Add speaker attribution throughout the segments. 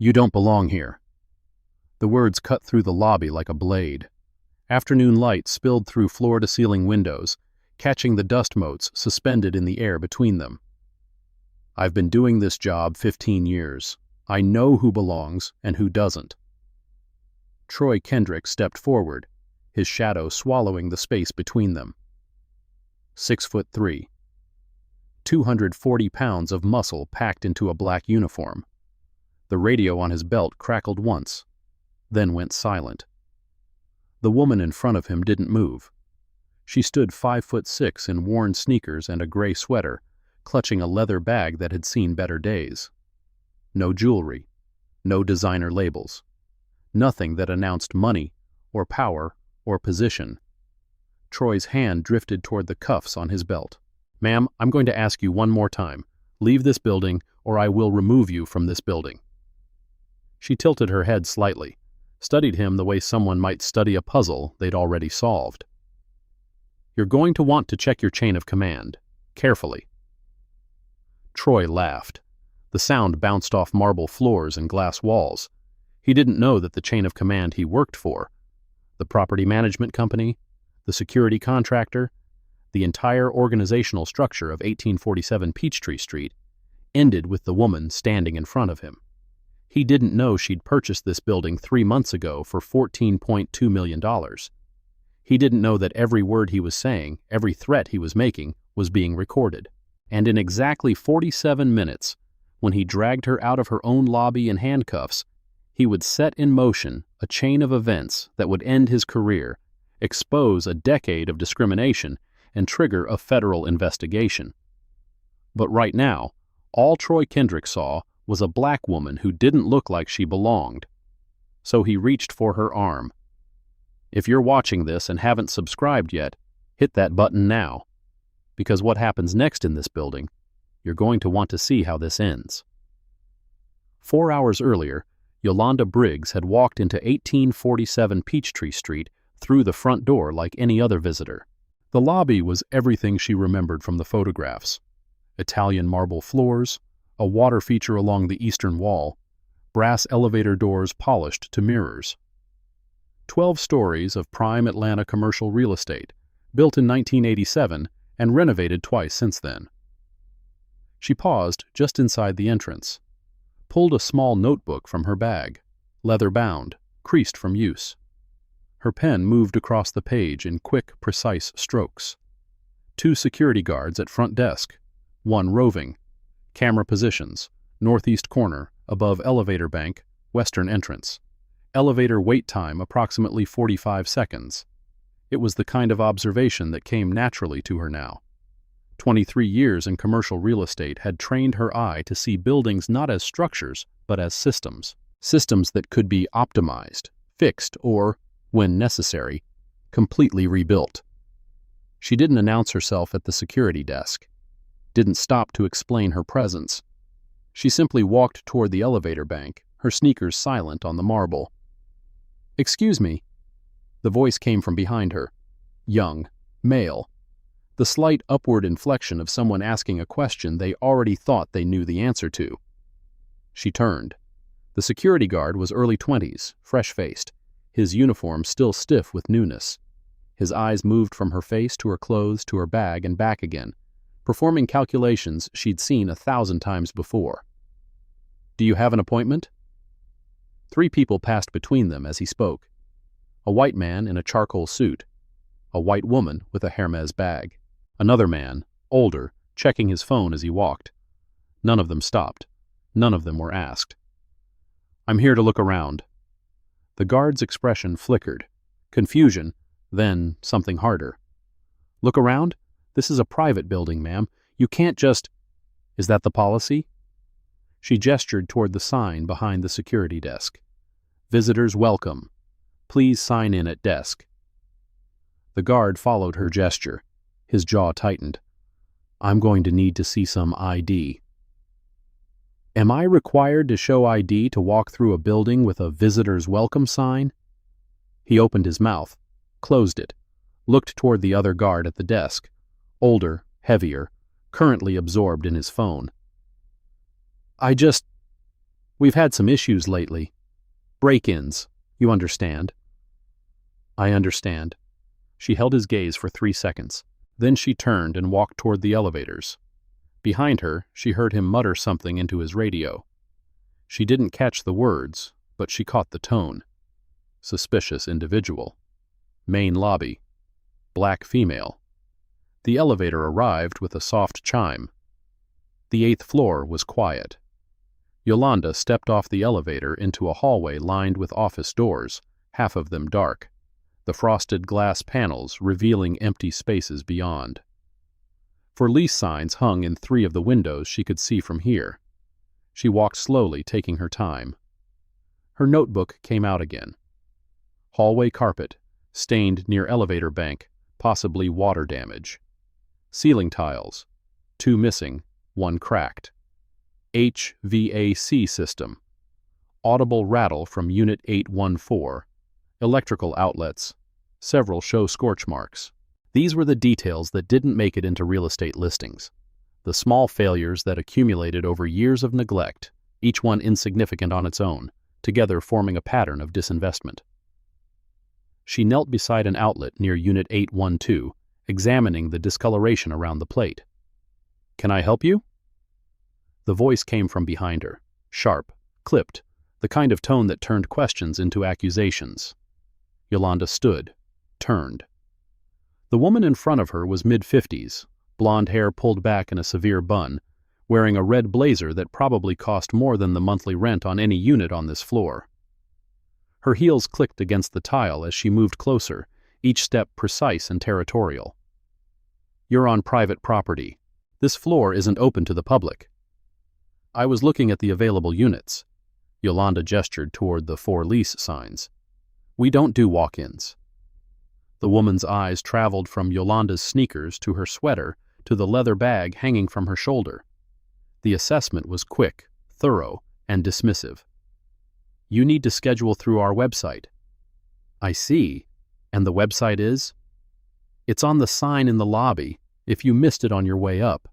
Speaker 1: "You don't belong here." The words cut through the lobby like a blade. Afternoon light spilled through floor-to-ceiling windows, catching the dust motes suspended in the air between them. "I've been doing this job 15 years. I know who belongs and who doesn't." Troy Kendrick stepped forward, his shadow swallowing the space between them. 6'3", 240 pounds of muscle packed into a black uniform. The radio on his belt crackled once, then went silent. The woman in front of him didn't move. She stood 5'6" in worn sneakers and a gray sweater, clutching a leather bag that had seen better days. No jewelry, no designer labels, nothing that announced money or power or position. Troy's hand drifted toward the cuffs on his belt. "Ma'am, I'm going to ask you one more time. Leave this building or I will remove you from this building." She tilted her head slightly, studied him the way someone might study a puzzle they'd already solved. "You're going to want to check your chain of command, carefully." Troy laughed. The sound bounced off marble floors and glass walls. He didn't know that the chain of command he worked for, the property management company, the security contractor, the entire organizational structure of 1847 Peachtree Street, ended with the woman standing in front of him. He didn't know she'd purchased this building 3 months ago for $14.2 million. He didn't know that every word he was saying, every threat he was making, was being recorded. And in exactly 47 minutes, when he dragged her out of her own lobby in handcuffs, he would set in motion a chain of events that would end his career, expose a decade of discrimination, and trigger a federal investigation. But right now, all Troy Kendrick saw was a black woman who didn't look like she belonged. So he reached for her arm. If you're watching this and haven't subscribed yet, hit that button now. Because what happens next in this building, you're going to want to see how this ends. 4 hours earlier, Yolanda Briggs had walked into 1847 Peachtree Street through the front door like any other visitor. The lobby was everything she remembered from the photographs. Italian marble floors, a water feature along the eastern wall, brass elevator doors polished to mirrors. 12 stories of prime Atlanta commercial real estate, built in 1987 and renovated twice since then. She paused just inside the entrance, pulled a small notebook from her bag, leather-bound, creased from use. Her pen moved across the page in quick, precise strokes. 2 security guards at front desk, 1 roving. Camera positions, northeast corner, above elevator bank, western entrance. Elevator wait time approximately 45 seconds. It was the kind of observation that came naturally to her now. 23 years in commercial real estate had trained her eye to see buildings not as structures, but as systems. Systems that could be optimized, fixed, or, when necessary, completely rebuilt. She didn't announce herself at the security desk, didn't stop to explain her presence. She simply walked toward the elevator bank, her sneakers silent on the marble. "Excuse me." The voice came from behind her. Young, male. The slight upward inflection of someone asking a question they already thought they knew the answer to. She turned. The security guard was early 20s, fresh-faced, his uniform still stiff with newness. His eyes moved from her face to her clothes to her bag and back again, performing calculations she'd seen 1,000 times before. "Do you have an appointment?" 3 people passed between them as he spoke. A white man in a charcoal suit, a white woman with a Hermes bag, another man, older, checking his phone as he walked. None of them stopped. None of them were asked. "I'm here to look around." The guard's expression flickered. Confusion, then something harder. "Look around? This is a private building, ma'am. You can't just—" "Is that the policy?" She gestured toward the sign behind the security desk. "Visitors welcome. Please sign in at desk." The guard followed her gesture. His jaw tightened. "I'm going to need to see some ID." "Am I required to show ID to walk through a building with a visitor's welcome sign?" He opened his mouth, closed it, looked toward the other guard at the desk, older, heavier, currently absorbed in his phone. "I just—" We've had some issues lately. Break-ins, you understand. I understand. She held his gaze for 3 seconds. Then she turned and walked toward the elevators. Behind her, she heard him mutter something into his radio. She didn't catch the words, but she caught the tone. Suspicious individual. Main lobby. Black female. The elevator arrived with a soft chime. The 8th floor was quiet. Yolanda stepped off the elevator into a hallway lined with office doors, half of them dark, the frosted glass panels revealing empty spaces beyond. For lease signs hung in 3 of the windows she could see from here. She walked slowly, taking her time. Her notebook came out again. Hallway carpet, stained near elevator bank, possibly water damage. Ceiling tiles, 2 missing, 1 cracked. HVAC system. Audible rattle from Unit 814. Electrical outlets. Several show scorch marks. These were the details that didn't make it into real estate listings. The small failures that accumulated over years of neglect, each one insignificant on its own, together forming a pattern of disinvestment. She knelt beside an outlet near Unit 812, examining the discoloration around the plate. "Can I help you?" The voice came from behind her, sharp, clipped, the kind of tone that turned questions into accusations. Yolanda stood, turned. The woman in front of her was mid-50s, blonde hair pulled back in a severe bun, wearing a red blazer that probably cost more than the monthly rent on any unit on this floor. Her heels clicked against the tile as she moved closer, each step precise and territorial. "You're on private property. This floor isn't open to the public." "I was looking at the available units." Yolanda gestured toward the 4 lease signs. "We don't do walk-ins." The woman's eyes traveled from Yolanda's sneakers to her sweater to the leather bag hanging from her shoulder. The assessment was quick, thorough, and dismissive. "You need to schedule through our website." "I see. And the website is?" "It's on the sign in the lobby, if you missed it on your way up."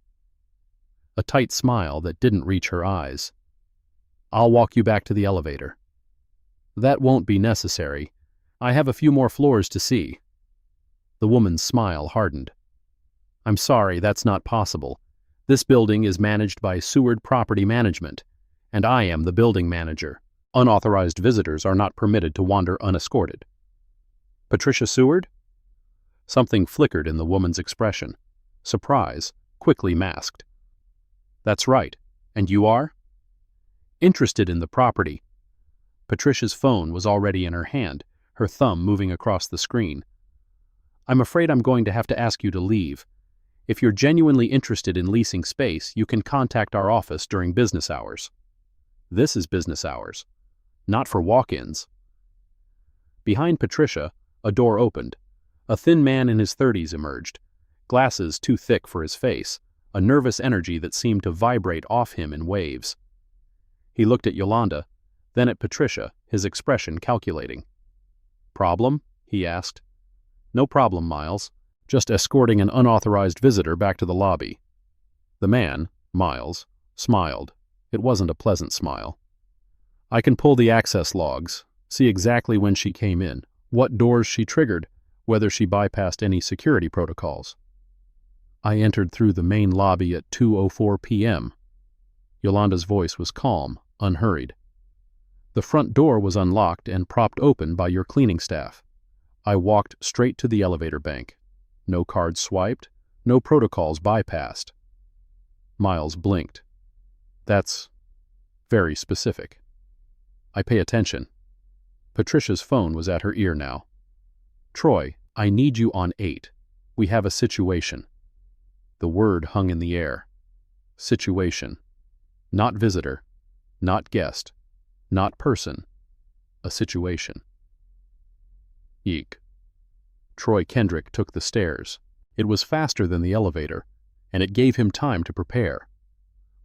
Speaker 1: A tight smile that didn't reach her eyes. "I'll walk you back to the elevator." "That won't be necessary. I have a few more floors to see." The woman's smile hardened. "I'm sorry, that's not possible. This building is managed by Seward Property Management, and I am the building manager. Unauthorized visitors are not permitted to wander unescorted." "Patricia Seward?" Something flickered in the woman's expression. Surprise, quickly masked. "That's right. And you are?" "Interested in the property." Patricia's phone was already in her hand, her thumb moving across the screen. "I'm afraid I'm going to have to ask you to leave. If you're genuinely interested in leasing space, you can contact our office during business hours." "This is business hours. Not for walk-ins." Behind Patricia, a door opened. A thin man in his 30s emerged, glasses too thick for his face, a nervous energy that seemed to vibrate off him in waves. He looked at Yolanda, then at Patricia, his expression calculating. "Problem?" he asked. "No problem, Miles. Just escorting an unauthorized visitor back to the lobby." The man, Miles, smiled. It wasn't a pleasant smile. "I can pull the access logs, see exactly when she came in, what doors she triggered, whether she bypassed any security protocols." "I entered through the main lobby at 2:04 p.m. Yolanda's voice was calm, unhurried. "The front door was unlocked and propped open by your cleaning staff. I walked straight to the elevator bank. No cards swiped, no protocols bypassed." Miles blinked. "That's very specific." "I pay attention." Patricia's phone was at her ear now. "Troy, I need you on 8. We have a situation." The word hung in the air. Situation. Not visitor. Not guest. Not person. A situation. Eek. Troy Kendrick took the stairs. It was faster than the elevator, and it gave him time to prepare.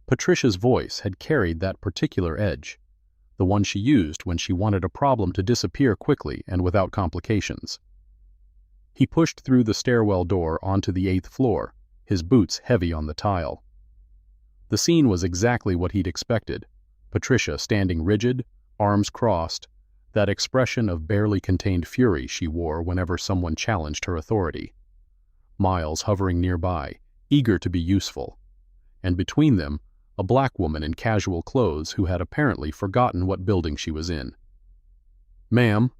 Speaker 1: Patricia's voice had carried that particular edge, the one she used when she wanted a problem to disappear quickly and without complications. He pushed through the stairwell door onto the 8th floor, his boots heavy on the tile. The scene was exactly what he'd expected. Patricia standing rigid, arms crossed, that expression of barely contained fury she wore whenever someone challenged her authority. Miles hovering nearby, eager to be useful, and between them, a black woman in casual clothes who had apparently forgotten what building she was in. "Ma'am."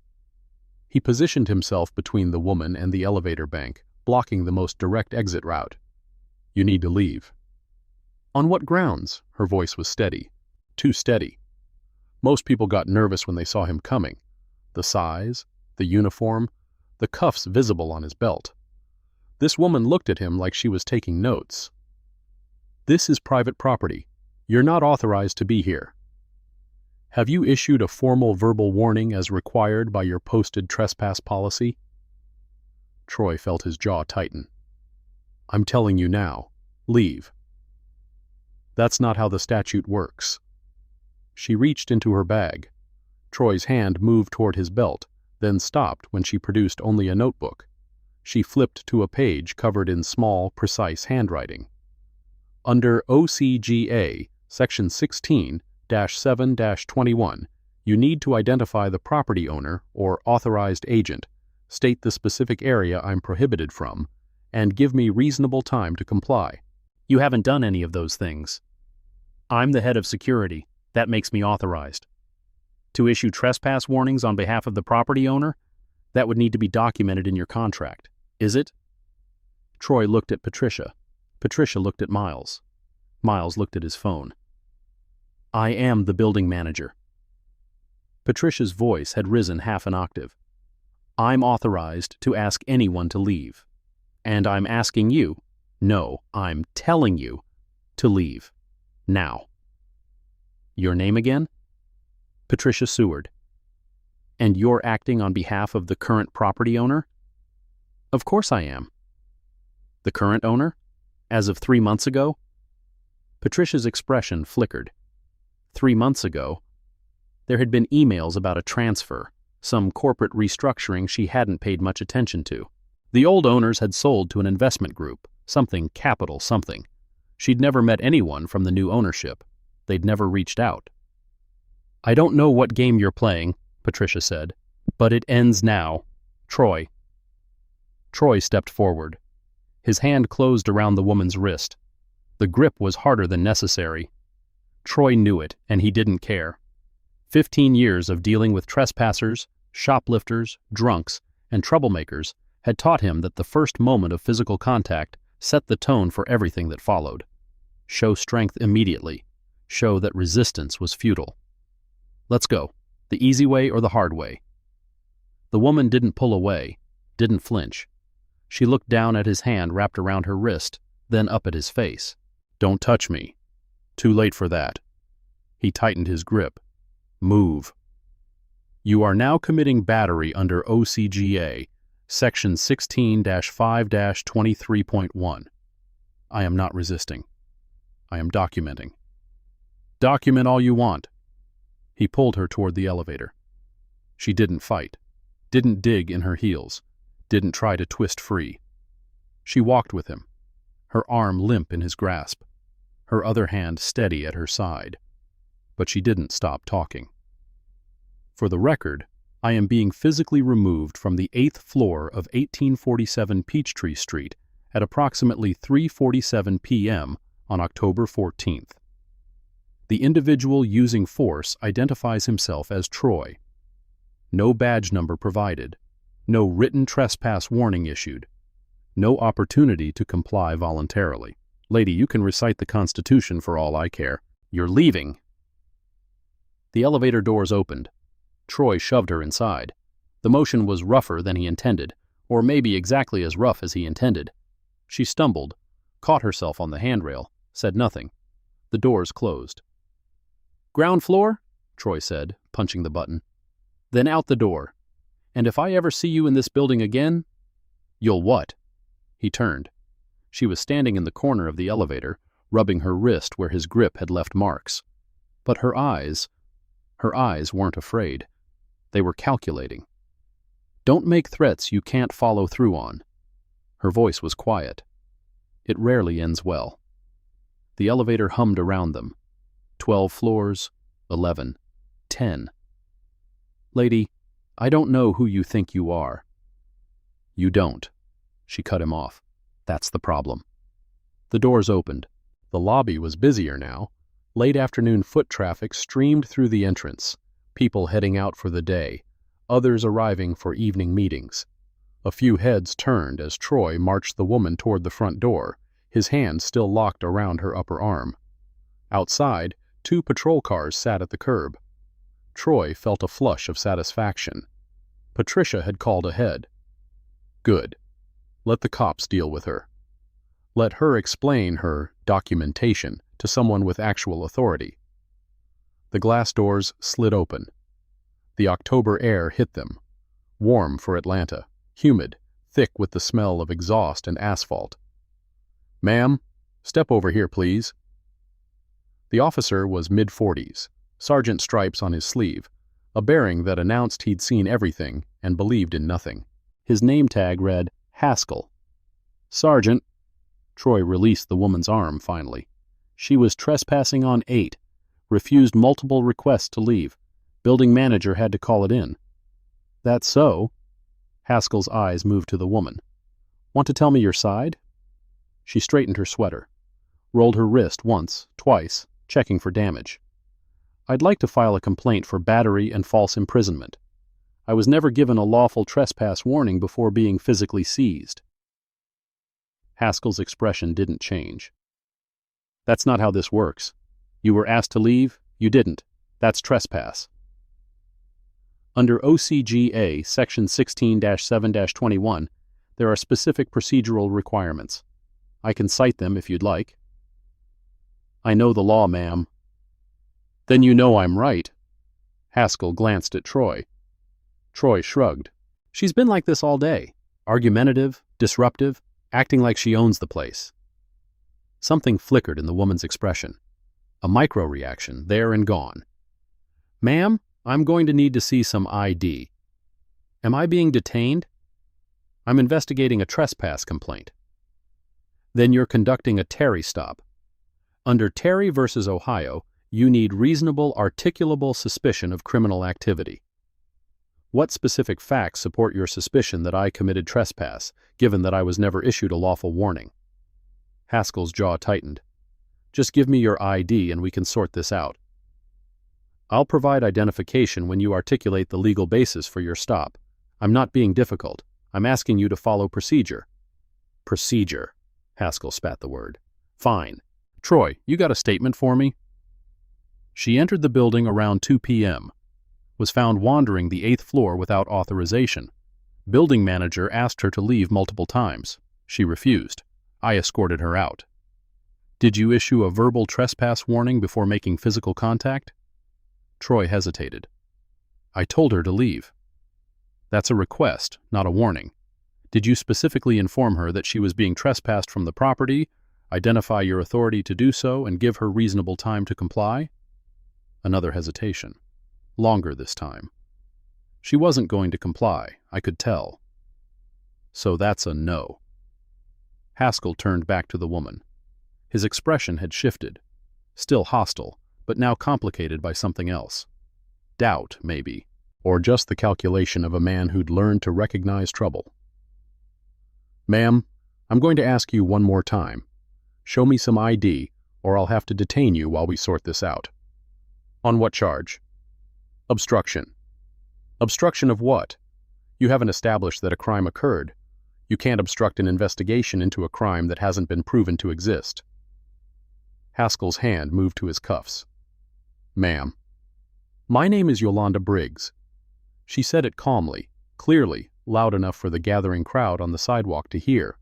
Speaker 1: He positioned himself between the woman and the elevator bank, blocking the most direct exit route. "You need to leave." "On what grounds?" Her voice was steady. Too steady. Most people got nervous when they saw him coming. The size, the uniform, the cuffs visible on his belt. This woman looked at him like she was taking notes. "This is private property. You're not authorized to be here. Have you issued a formal verbal warning as required by your posted trespass policy?" Troy felt his jaw tighten. "I'm telling you now, leave." "That's not how the statute works." She reached into her bag. Troy's hand moved toward his belt, then stopped when she produced only a notebook. She flipped to a page covered in small, precise handwriting. Under OCGA, Section 16-7-21, you need to identify the property owner or authorized agent, state the specific area I'm prohibited from, and give me reasonable time to comply. You haven't done any of those things. I'm the head of security. That makes me authorized. To issue trespass warnings on behalf of the property owner? That would need to be documented in your contract. Is it? Troy looked at Patricia. Patricia looked at Miles. Miles looked at his phone. "I am the building manager." Patricia's voice had risen half an octave. "I'm authorized to ask anyone to leave. And I'm asking you, no, I'm telling you, to leave. Now." "Your name again?" "Patricia Seward." "And you're acting on behalf of the current property owner?" "Of course I am." "The current owner? As of 3 months ago?" Patricia's expression flickered. 3 months ago? There had been emails about a transfer, some corporate restructuring she hadn't paid much attention to. The old owners had sold to an investment group, something capital something. She'd never met anyone from the new ownership. They'd never reached out. "I don't know what game you're playing," Patricia said, "but it ends now. Troy." Troy stepped forward. His hand closed around the woman's wrist. The grip was harder than necessary. Troy knew it, and he didn't care. 15 years of dealing with trespassers, shoplifters, drunks, and troublemakers had taught him that the first moment of physical contact set the tone for everything that followed. Show strength immediately. Show that resistance was futile. "Let's go. The easy way or the hard way?" The woman didn't pull away, didn't flinch. She looked down at his hand wrapped around her wrist, then up at his face. "Don't touch me. Too late for that." He tightened his grip. "Move." "You are now committing battery under OCGA, Section 16-5-23.1. I am not resisting. I am documenting." "Document all you want." He pulled her toward the elevator. She didn't fight, didn't dig in her heels, didn't try to twist free. She walked with him, her arm limp in his grasp, her other hand steady at her side. But she didn't stop talking. "For the record, I am being physically removed from the 8th floor of 1847 Peachtree Street at approximately 3:47 p.m. on October 14th. The individual using force identifies himself as Troy. No badge number provided, no written trespass warning issued, no opportunity to comply voluntarily. Lady, you can recite the Constitution for all I care. You're leaving." The elevator doors opened. Troy shoved her inside. The motion was rougher than he intended, or maybe exactly as rough as he intended. She stumbled, caught herself on the handrail, said nothing. The doors closed. "Ground floor?" Troy said, punching the button. "Then out the door. And if I ever see you in this building again—" "You'll what?" He turned. She was standing in the corner of the elevator, rubbing her wrist where his grip had left marks. But her eyes weren't afraid. They were calculating. "Don't make threats you can't follow through on." Her voice was quiet. It rarely ends well. The elevator hummed around them. 12 floors, 11:10. Lady, I don't know who you think you are. You don't. She cut him off. That's the problem. The doors opened. The lobby was busier now. Late afternoon foot traffic streamed through the entrance, people heading out for the day, others arriving for evening meetings. A few heads turned as Troy marched the woman toward the front door, his hand still locked around her upper arm. Outside, 2 patrol cars sat at the curb. Troy felt a flush of satisfaction. Patricia had called ahead. Good. Let the cops deal with her. Let her explain her documentation to someone with actual authority. The glass doors slid open. The October air hit them, warm for Atlanta, humid, thick with the smell of exhaust and asphalt. Ma'am, step over here, please. The officer was mid-40s, sergeant stripes on his sleeve, a bearing that announced he'd seen everything and believed in nothing. His name tag read Haskell. Sergeant. Troy released the woman's arm finally. She was trespassing on 8, refused multiple requests to leave. Building manager had to call it in. That's so? Haskell's eyes moved to the woman. Want to tell me your side? She straightened her sweater, rolled her wrist once, twice, checking for damage. I'd like to file a complaint for battery and false imprisonment. I was never given a lawful trespass warning before being physically seized. Haskell's expression didn't change. That's not how this works. You were asked to leave, you didn't. That's trespass. Under OCGA Section 16-7-21, there are specific procedural requirements. I can cite them if you'd like. I know the law, ma'am. Then you know I'm right. Haskell glanced at Troy. Troy shrugged. She's been like this all day. Argumentative, disruptive, acting like she owns the place. Something flickered in the woman's expression. A micro-reaction, there and gone. Ma'am, I'm going to need to see some ID. Am I being detained? I'm investigating a trespass complaint. Then you're conducting a Terry stop. Under Terry v. Ohio, you need reasonable, articulable suspicion of criminal activity. What specific facts support your suspicion that I committed trespass, given that I was never issued a lawful warning? Haskell's jaw tightened. Just give me your ID and we can sort this out. I'll provide identification when you articulate the legal basis for your stop. I'm not being difficult. I'm asking you to follow procedure. Procedure. Haskell spat the word. Fine. Troy, you got a statement for me? She entered the building around 2 p.m., was found wandering the 8th floor without authorization. Building manager asked her to leave multiple times. She refused. I escorted her out. Did you issue a verbal trespass warning before making physical contact? Troy hesitated. I told her to leave. That's a request, not a warning. Did you specifically inform her that she was being trespassed from the property, identify your authority to do so, and give her reasonable time to comply? Another hesitation. Longer this time. She wasn't going to comply, I could tell. So that's a no. Haskell turned back to the woman. His expression had shifted. Still hostile, but now complicated by something else. Doubt, maybe, or just the calculation of a man who'd learned to recognize trouble. Ma'am, I'm going to ask you one more time. Show me some ID, or I'll have to detain you while we sort this out. On what charge? Obstruction. Obstruction of what? You haven't established that a crime occurred. You can't obstruct an investigation into a crime that hasn't been proven to exist. Haskell's hand moved to his cuffs. Ma'am. My name is Yolanda Briggs. She said it calmly, clearly, loud enough for the gathering crowd on the sidewalk to hear.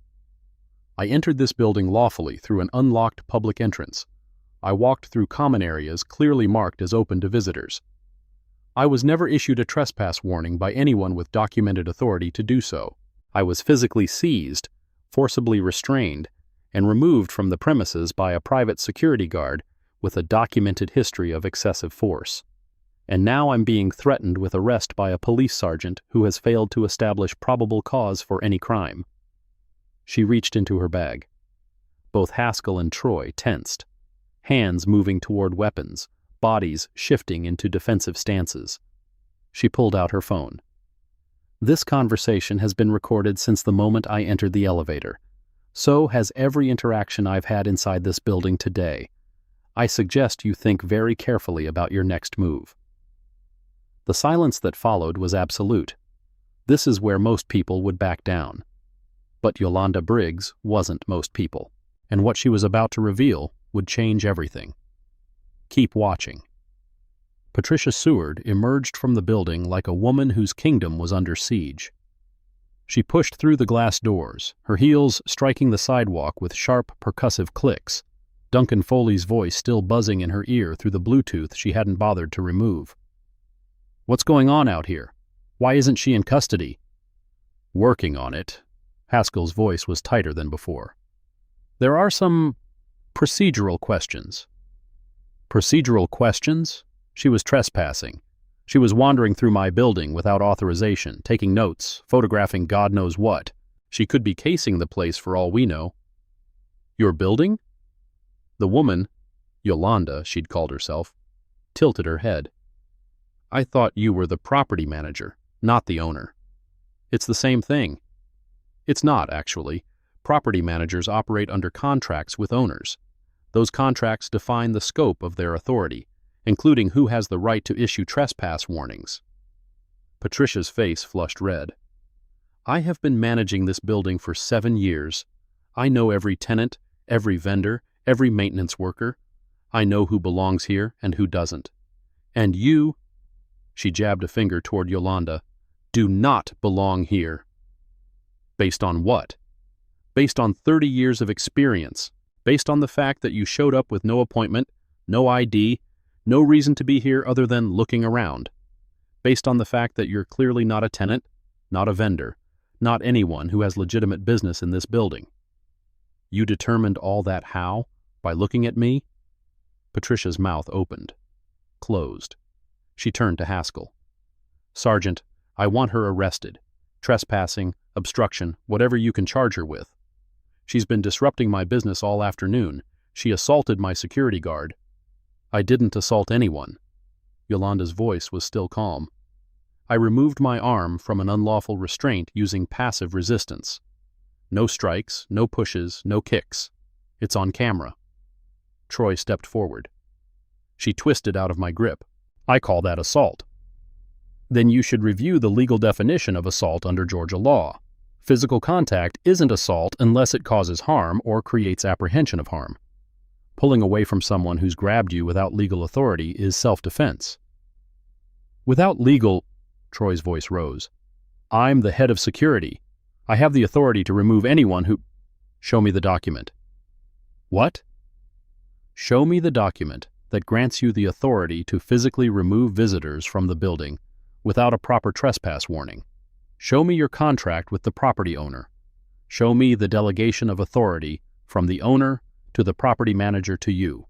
Speaker 1: I entered this building lawfully through an unlocked public entrance. I walked through common areas clearly marked as open to visitors. I was never issued a trespass warning by anyone with documented authority to do so. I was physically seized, forcibly restrained, and removed from the premises by a private security guard with a documented history of excessive force. And now I'm being threatened with arrest by a police sergeant who has failed to establish probable cause for any crime. She reached into her bag. Both Haskell and Troy tensed, hands moving toward weapons, bodies shifting into defensive stances. She pulled out her phone. This conversation has been recorded since the moment I entered the elevator. So has every interaction I've had inside this building today. I suggest you think very carefully about your next move. The silence that followed was absolute. This is where most people would back down. But Yolanda Briggs wasn't most people, and what she was about to reveal would change everything. Keep watching. Patricia Seward emerged from the building like a woman whose kingdom was under siege. She pushed through the glass doors, her heels striking the sidewalk with sharp, percussive clicks, Duncan Foley's voice still buzzing in her ear through the Bluetooth she hadn't bothered to remove. "What's going on out here? Why isn't she in custody?" "Working on it." Haskell's voice was tighter than before. "There are some procedural questions." "Procedural questions?" She was trespassing. She was wandering through my building without authorization, taking notes, photographing God knows what. She could be casing the place for all we know. "Your building?" The woman, Yolanda, she'd called herself, tilted her head. "I thought you were the property manager, not the owner." "It's the same thing." "It's not, actually. Property managers operate under contracts with owners. Those contracts define the scope of their authority, including who has the right to issue trespass warnings." Patricia's face flushed red. "I have been managing this building for 7 years. I know every tenant, every vendor, every maintenance worker. I know who belongs here and who doesn't. And you," she jabbed a finger toward Yolanda, "do not belong here." "Based on what?" "Based on 30 years of experience. Based on the fact that you showed up with no appointment, no ID, no reason to be here other than looking around. Based on the fact that you're clearly not a tenant, not a vendor, not anyone who has legitimate business in this building." "You determined all that how? By looking at me?" Patricia's mouth opened, closed. She turned to Haskell. "Sergeant, I want her arrested. Trespassing, obstruction, whatever you can charge her with. She's been disrupting my business all afternoon. She assaulted my security guard." "I didn't assault anyone." Yolanda's voice was still calm. "I removed my arm from an unlawful restraint using passive resistance. No strikes, no pushes, no kicks. It's on camera." Troy stepped forward. "She twisted out of my grip. I call that assault." "Then you should review the legal definition of assault under Georgia law. Physical contact isn't assault unless it causes harm or creates apprehension of harm. Pulling away from someone who's grabbed you without legal authority is self-defense." "Without legal—" Troy's voice rose. "I'm the head of security. I have the authority to remove anyone who—" "Show me the document." "What?" "Show me the document that grants you the authority to physically remove visitors from the building without a proper trespass warning. Show me your contract with the property owner. Show me the delegation of authority from the owner to the property manager to you."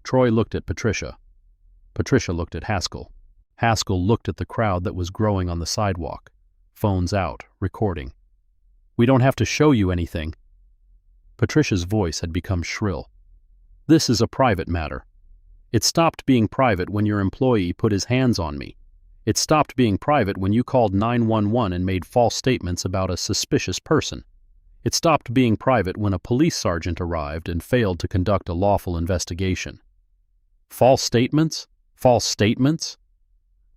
Speaker 1: Troy looked at Patricia. Patricia looked at Haskell. Haskell looked at the crowd that was growing on the sidewalk, phones out, recording. "We don't have to show you anything." Patricia's voice had become shrill. "This is a private matter. It stopped being private when your employee put his hands on me. It stopped being private when you called 911 and made false statements about a suspicious person. It stopped being private when a police sergeant arrived and failed to conduct a lawful investigation." "False statements? False statements?"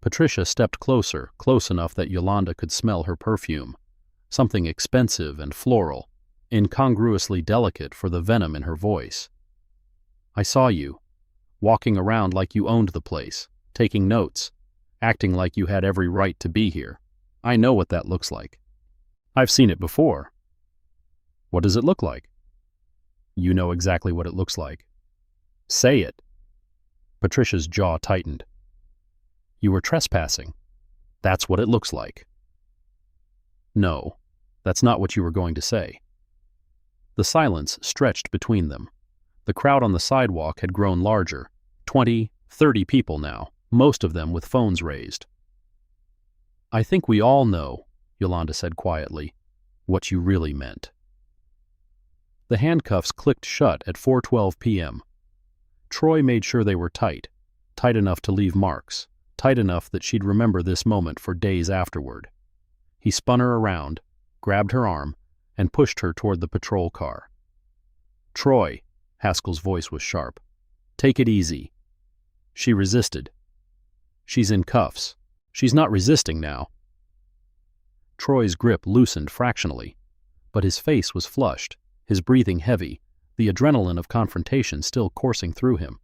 Speaker 1: Patricia stepped closer, close enough that Yolanda could smell her perfume, something expensive and floral, incongruously delicate for the venom in her voice. "I saw you, walking around like you owned the place, taking notes, acting like you had every right to be here. I know what that looks like. I've seen it before." "What does it look like?" "You know exactly what it looks like." "Say it." Patricia's jaw tightened. "You were trespassing. That's what it looks like." "No, that's not what you were going to say." The silence stretched between them. The crowd on the sidewalk had grown larger, 20, 30 people now, most of them with phones raised. "I think we all know," Yolanda said quietly, "what you really meant." The handcuffs clicked shut at 4:12 p.m. Troy made sure they were tight, tight enough to leave marks, tight enough that she'd remember this moment for days afterward. He spun her around, grabbed her arm, and pushed her toward the patrol car. "Troy," Haskell's voice was sharp. "Take it easy." She resisted. "She's in cuffs. She's not resisting now." Troy's grip loosened fractionally, but his face was flushed, his breathing heavy, the adrenaline of confrontation still coursing through him.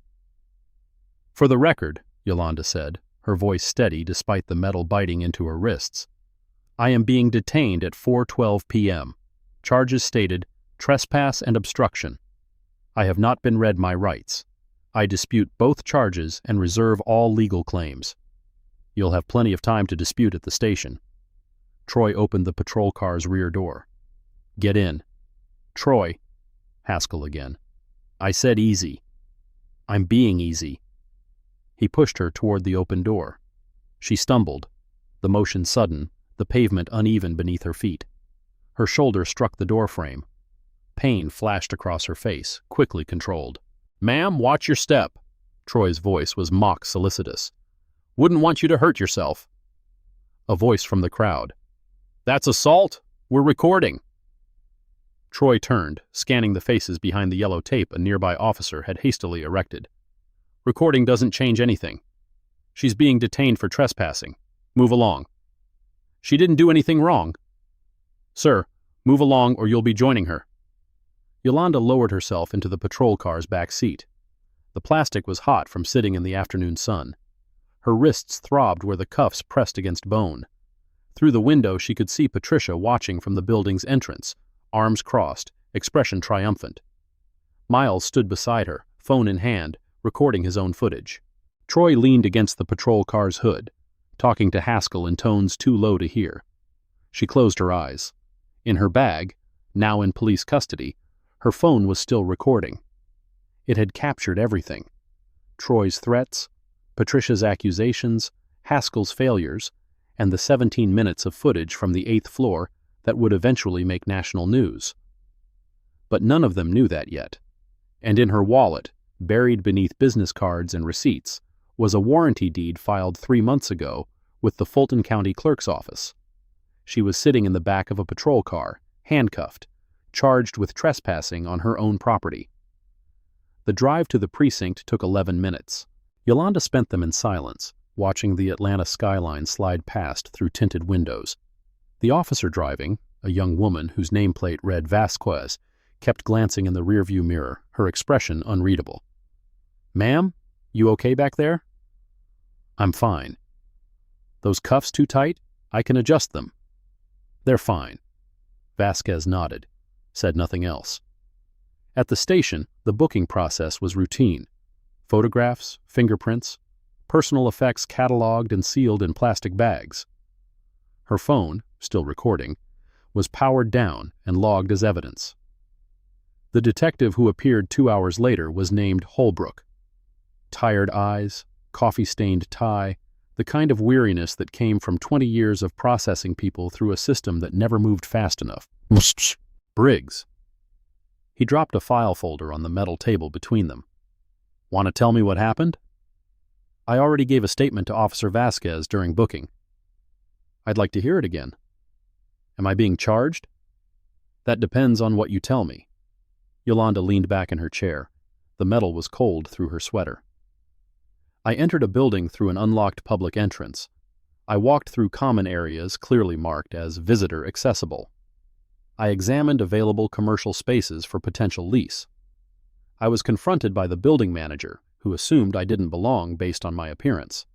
Speaker 1: "For the record," Yolanda said, her voice steady despite the metal biting into her wrists, "I am being detained at 4:12 p.m. Charges stated, trespass and obstruction. I have not been read my rights. I dispute both charges and reserve all legal claims. You'll have plenty of time to dispute at the station." Troy opened the patrol car's rear door. "Get in." "Troy," Haskell again. "I said easy." "I'm being easy." He pushed her toward the open door. She stumbled, the motion sudden, the pavement uneven beneath her feet. Her shoulder struck the doorframe. Pain flashed across her face, quickly controlled. "Ma'am, watch your step." Troy's voice was mock solicitous. "Wouldn't want you to hurt yourself." A voice from the crowd. "That's assault. We're recording." Troy turned, scanning the faces behind the yellow tape a nearby officer had hastily erected. "Recording doesn't change anything. She's being detained for trespassing. Move along." "She didn't do anything wrong." "Sir, move along or you'll be joining her." Yolanda lowered herself into the patrol car's back seat. The plastic was hot from sitting in the afternoon sun. Her wrists throbbed where the cuffs pressed against bone. Through the window she could see Patricia watching from the building's entrance, arms crossed, expression triumphant. Miles stood beside her, phone in hand, recording his own footage. Troy leaned against the patrol car's hood, talking to Haskell in tones too low to hear. She closed her eyes. In her bag, now in police custody, her phone was still recording. It had captured everything. Troy's threats, Patricia's accusations, Haskell's failures, and the 17 minutes of footage from the 8th floor that would eventually make national news. But none of them knew that yet. And in her wallet, buried beneath business cards and receipts, was a warranty deed filed 3 months ago with the Fulton County Clerk's office. She was sitting in the back of a patrol car, handcuffed, charged with trespassing on her own property. The drive to the precinct took 11 minutes. Yolanda spent them in silence, watching the Atlanta skyline slide past through tinted windows. The officer driving, a young woman whose nameplate read Vasquez, kept glancing in the rearview mirror, her expression unreadable. "Ma'am, you okay back there?" "I'm fine." "Those cuffs too tight? I can adjust them." "They're fine." Vasquez nodded, said nothing else. At the station, the booking process was routine. Photographs, fingerprints, personal effects cataloged and sealed in plastic bags. Her phone, still recording, was powered down and logged as evidence. The detective who appeared 2 hours later was named Holbrook. Tired eyes, coffee-stained tie, the kind of weariness that came from 20 years of processing people through a system that never moved fast enough. Briggs. He dropped a file folder on the metal table between them. "Want to tell me what happened?" "I already gave a statement to Officer Vasquez during booking." "I'd like to hear it again." "Am I being charged?" "That depends on what you tell me." Yolanda leaned back in her chair. The metal was cold through her sweater. "I entered a building through an unlocked public entrance. I walked through common areas clearly marked as visitor accessible. I examined available commercial spaces for potential lease. I was confronted by the building manager, who assumed I didn't belong based on my appearance.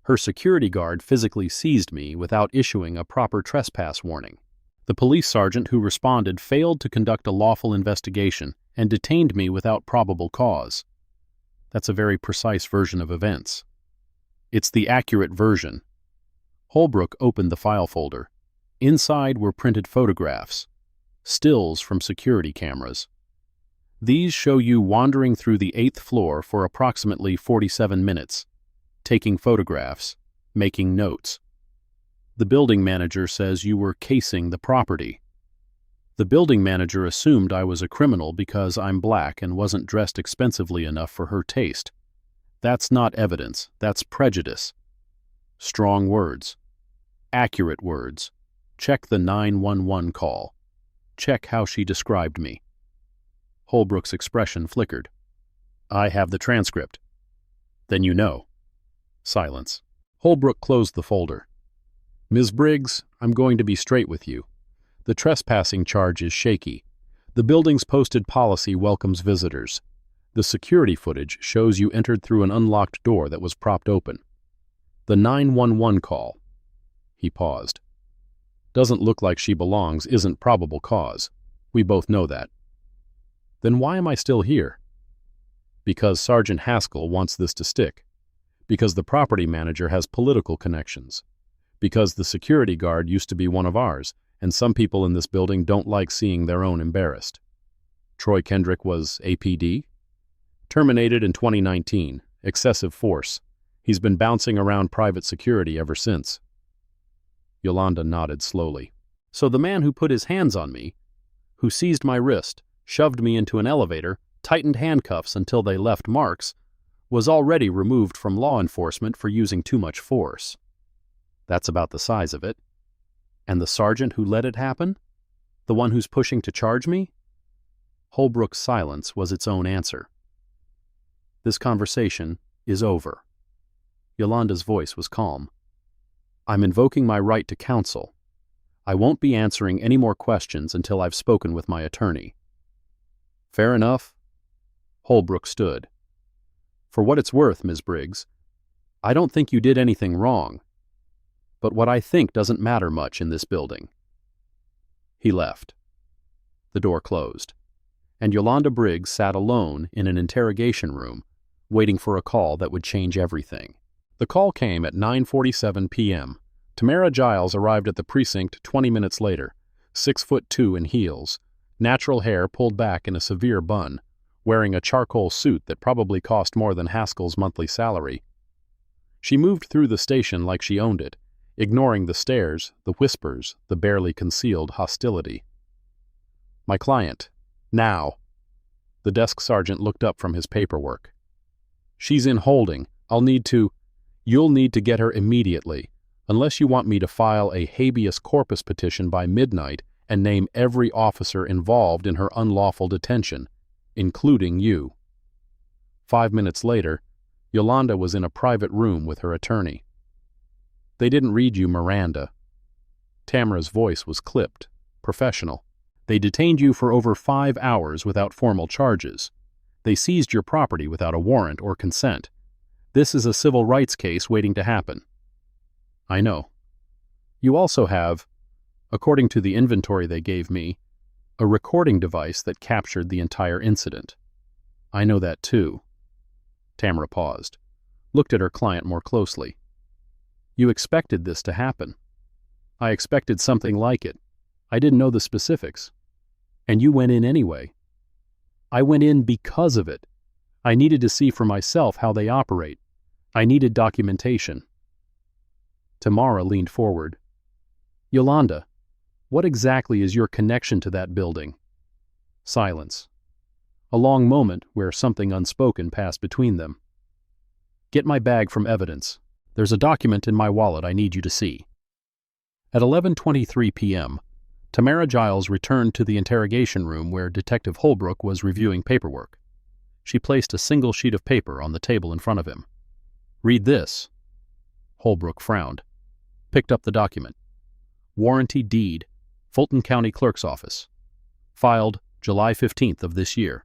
Speaker 1: Her security guard physically seized me without issuing a proper trespass warning. The police sergeant who responded failed to conduct a lawful investigation and detained me without probable cause. That's a very precise version of events. It's the accurate version." Holbrook opened the file folder. Inside were printed photographs, stills from security cameras. "These show you wandering through the 8th floor for approximately 47 minutes, taking photographs, making notes. The building manager says you were casing the property." The building manager assumed I was a criminal because I'm black and wasn't dressed expensively enough for her taste. That's not evidence, that's prejudice. Strong words. Accurate words. Check the 911 call. Check how she described me. Holbrook's expression flickered. I have the transcript. Then you know. Silence. Holbrook closed the folder. Ms. Briggs, I'm going to be straight with you. The trespassing charge is shaky. The building's posted policy welcomes visitors. The security footage shows you entered through an unlocked door that was propped open. The 911 call. He paused. Doesn't look like she belongs isn't probable cause. We both know that. Then why am I still here? Because Sergeant Haskell wants this to stick. Because the property manager has political connections. Because the security guard used to be one of ours, and some people in this building don't like seeing their own embarrassed. Troy Kendrick was APD? Terminated in 2019. Excessive force. He's been bouncing around private security ever since. Yolanda nodded slowly. So the man who put his hands on me, who seized my wrist, shoved me into an elevator, tightened handcuffs until they left marks, was already removed from law enforcement for using too much force. That's about the size of it. And the sergeant who let it happen? The one who's pushing to charge me? Holbrook's silence was its own answer. This conversation is over. Yolanda's voice was calm. I'm invoking my right to counsel. I won't be answering any more questions until I've spoken with my attorney. Fair enough. Holbrook stood. For what it's worth, Ms. Briggs, I don't think you did anything wrong. But what I think doesn't matter much in this building. He left. The door closed, and Yolanda Briggs sat alone in an interrogation room, waiting for a call that would change everything. The call came at 9:47 p.m. Tamara Giles arrived at the precinct 20 minutes later, 6'2" in heels, natural hair pulled back in a severe bun, wearing a charcoal suit that probably cost more than Haskell's monthly salary. She moved through the station like she owned it, ignoring the stares, the whispers, the barely concealed hostility. My client. Now. The desk sergeant looked up from his paperwork. She's in holding. You'll need to get her immediately, unless you want me to file a habeas corpus petition by midnight and name every officer involved in her unlawful detention, including you. 5 minutes later, Yolanda was in a private room with her attorney. They didn't read you Miranda. Tamara's voice was clipped, professional. They detained you for over 5 hours without formal charges. They seized your property without a warrant or consent. This is a civil rights case waiting to happen. I know. You also have, according to the inventory they gave me, a recording device that captured the entire incident. I know that too. Tamara paused, looked at her client more closely. You expected this to happen. I expected something like it. I didn't know the specifics. And you went in anyway. I went in because of it. I needed to see for myself how they operate. I needed documentation. Tamara leaned forward. Yolanda, what exactly is your connection to that building? Silence. A long moment where something unspoken passed between them. Get my bag from evidence. There's a document in my wallet I need you to see. At 11:23 p.m., Tamara Giles returned to the interrogation room where Detective Holbrook was reviewing paperwork. She placed a single sheet of paper on the table in front of him. Read this. Holbrook frowned, picked up the document. Warranty deed, Fulton County Clerk's Office. Filed July 15th of this year.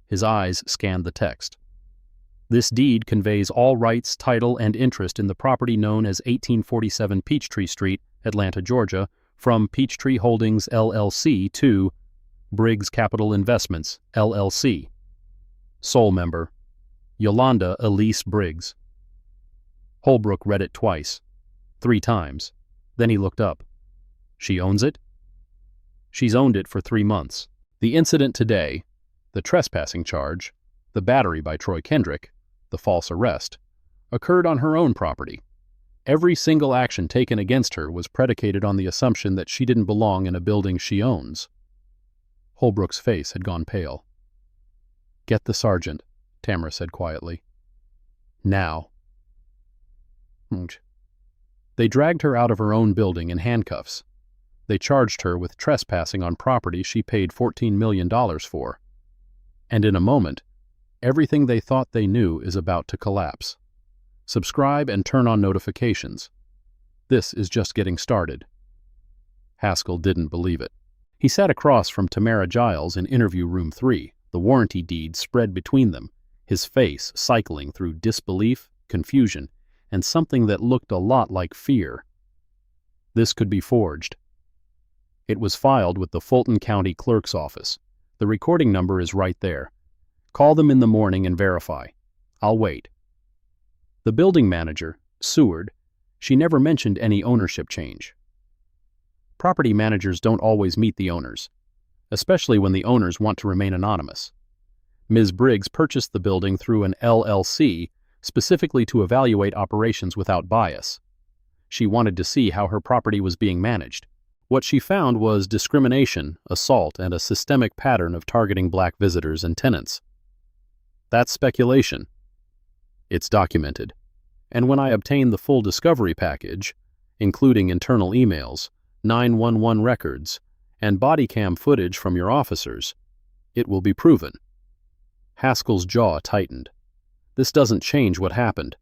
Speaker 1: His eyes scanned the text. This deed conveys all rights, title, and interest in the property known as 1847 Peachtree Street, Atlanta, Georgia, from Peachtree Holdings, LLC to Briggs Capital Investments, LLC. Sole member, Yolanda Elise Briggs. Holbrook read it twice, 3 times. Then he looked up. She owns it? She's owned it for 3 months. The incident today, the trespassing charge, the battery by Troy Kendrick, the false arrest, occurred on her own property. Every single action taken against her was predicated on the assumption that she didn't belong in a building she owns. Holbrook's face had gone pale. "Get the sergeant," Tamara said quietly. "Now." They dragged her out of her own building in handcuffs. They charged her with trespassing on property she paid $14 million for. And in a moment, everything they thought they knew is about to collapse. Subscribe and turn on notifications. This is just getting started. Haskell didn't believe it. He sat across from Tamara Giles in interview room 3, the warranty deed spread between them, his face cycling through disbelief, confusion, and something that looked a lot like fear. This could be forged. It was filed with the Fulton County Clerk's office. The recording number is right there. Call them in the morning and verify. I'll wait. The building manager, Seward, she never mentioned any ownership change. Property managers don't always meet the owners, especially when the owners want to remain anonymous. Ms. Briggs purchased the building through an LLC specifically to evaluate operations without bias. She wanted to see how her property was being managed. What she found was discrimination, assault, and a systemic pattern of targeting black visitors and tenants. That's speculation. It's documented. And when I obtain the full discovery package, including internal emails, 911 records, and bodycam footage from your officers, it will be proven. Haskell's jaw tightened. This doesn't change what happened.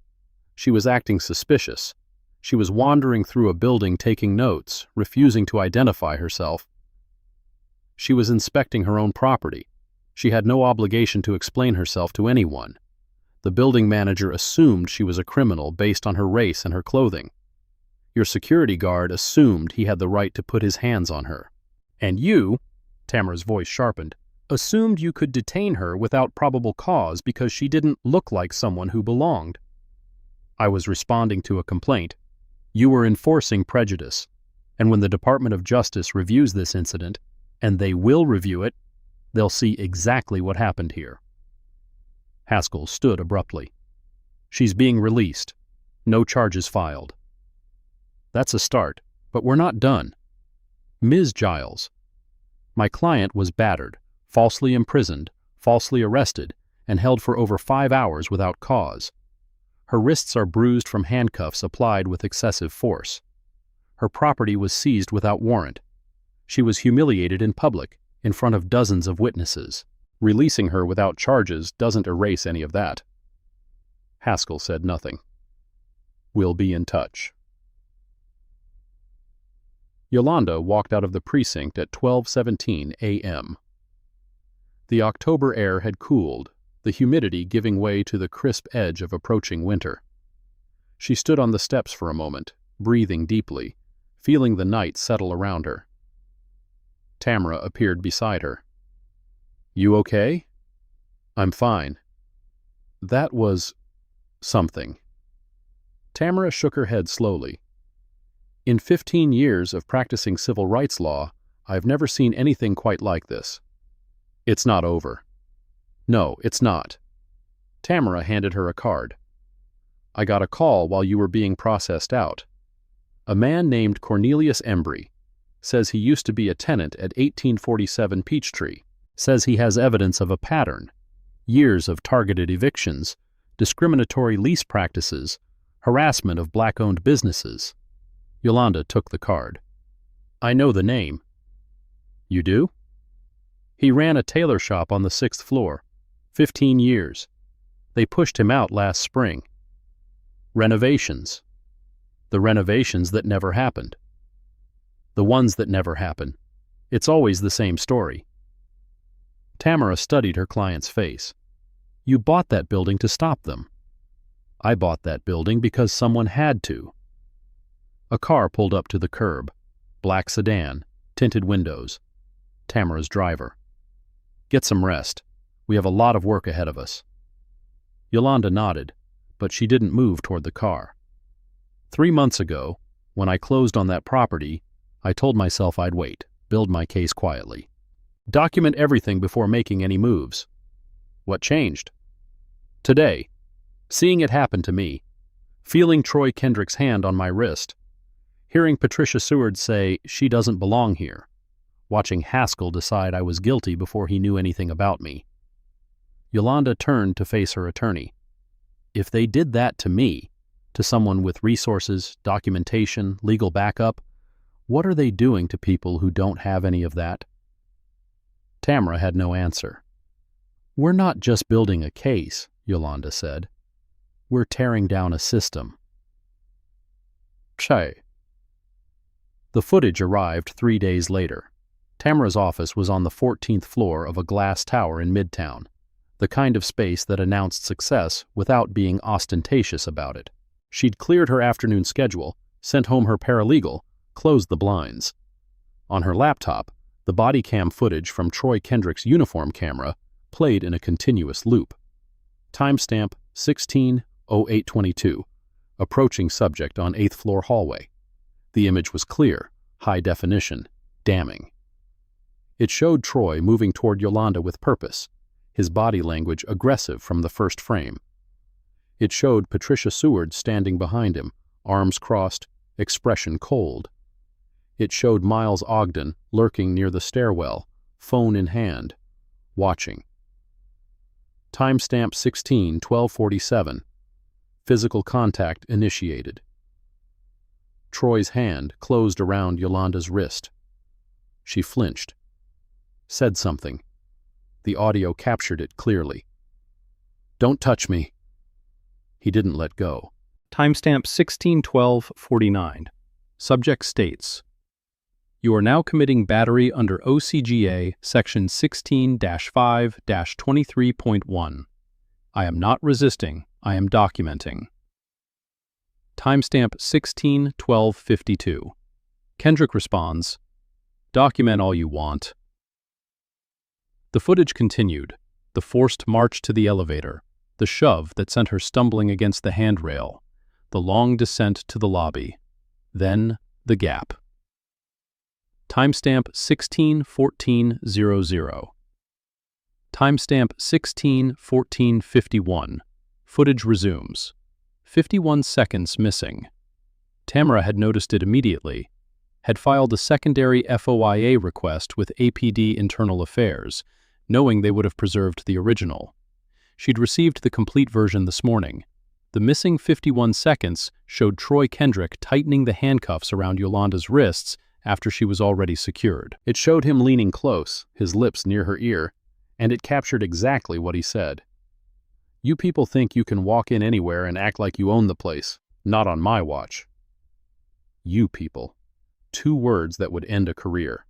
Speaker 1: She was acting suspicious. She was wandering through a building taking notes, refusing to identify herself. She was inspecting her own property. She had no obligation to explain herself to anyone. The building manager assumed she was a criminal based on her race and her clothing. Your security guard assumed he had the right to put his hands on her. And you, Tamara's voice sharpened, assumed you could detain her without probable cause because she didn't look like someone who belonged. I was responding to a complaint. You were enforcing prejudice. And when the Department of Justice reviews this incident, and they will review it, they'll see exactly what happened here. Haskell stood abruptly. She's being released. No charges filed. That's a start, but we're not done. Ms. Giles, my client was battered, falsely imprisoned, falsely arrested, and held for over 5 hours without cause. Her wrists are bruised from handcuffs applied with excessive force. Her property was seized without warrant. She was humiliated in public, in front of dozens of witnesses. Releasing her without charges doesn't erase any of that. Haskell said nothing. We'll be in touch. Yolanda walked out of the precinct at 12:17 a.m. The October air had cooled, the humidity giving way to the crisp edge of approaching winter. She stood on the steps for a moment, breathing deeply, feeling the night settle around her. Tamara appeared beside her. You okay? I'm fine. That was something. Tamara shook her head slowly. In 15 years of practicing civil rights law, I've never seen anything quite like this. It's not over. No, it's not. Tamara handed her a card. I got a call while you were being processed out. A man named Cornelius Embry says he used to be a tenant at 1847 Peachtree. Says he has evidence of a pattern, years of targeted evictions, discriminatory lease practices, harassment of black-owned businesses. Yolanda took the card. I know the name. You do? He ran a tailor shop on the 6th floor. 15 years. They pushed him out last spring. Renovations. The renovations that never happened. The ones that never happen. It's always the same story. Tamara studied her client's face. You bought that building to stop them. I bought that building because someone had to. A car pulled up to the curb. Black sedan, tinted windows. Tamara's driver. Get some rest. We have a lot of work ahead of us. Yolanda nodded, but she didn't move toward the car. 3 months ago, when I closed on that property, I told myself I'd wait, build my case quietly. Document everything before making any moves. What changed? Today, seeing it happen to me, feeling Troy Kendrick's hand on my wrist, hearing Patricia Seward say she doesn't belong here, watching Haskell decide I was guilty before he knew anything about me. Yolanda turned to face her attorney. If they did that to me, to someone with resources, documentation, legal backup, what are they doing to people who don't have any of that? Tamara had no answer. We're not just building a case, Yolanda said. We're tearing down a system. Che. The footage arrived 3 days later. Tamara's office was on the 14th floor of a glass tower in Midtown, the kind of space that announced success without being ostentatious about it. She'd cleared her afternoon schedule, sent home her paralegal, closed the blinds. On her laptop, the bodycam footage from Troy Kendrick's uniform camera played in a continuous loop. Timestamp 16:08:22. Approaching subject on 8th floor hallway. The image was clear, high definition, damning. It showed Troy moving toward Yolanda with purpose, his body language aggressive from the first frame. It showed Patricia Seward standing behind him, arms crossed, expression cold. It showed Miles Ogden lurking near the stairwell, phone in hand, watching. Timestamp 16:12:47. Physical contact initiated. Troy's hand closed around Yolanda's wrist. She flinched, said something. The audio captured it clearly. Don't touch me. He didn't let go. Timestamp 16:12:49. Subject states, "You are now committing battery under OCGA Section 16-5-23.1. I am not resisting, I am documenting." Timestamp 16:12:52. Kendrick responds, "Document all you want." The footage continued, the forced march to the elevator, the shove that sent her stumbling against the handrail, the long descent to the lobby, then the gap. Timestamp 16:14:00. Timestamp 16:14:51. Footage resumes. 51 seconds missing. Tamara had noticed it immediately, had filed a secondary FOIA request with APD Internal Affairs, knowing they would have preserved the original. She'd received the complete version this morning. The missing 51 seconds showed Troy Kendrick tightening the handcuffs around Yolanda's wrists after she was already secured. It showed him leaning close, his lips near her ear, and it captured exactly what he said. "You people think you can walk in anywhere and act like you own the place. Not on my watch." You people. 2 words that would end a career.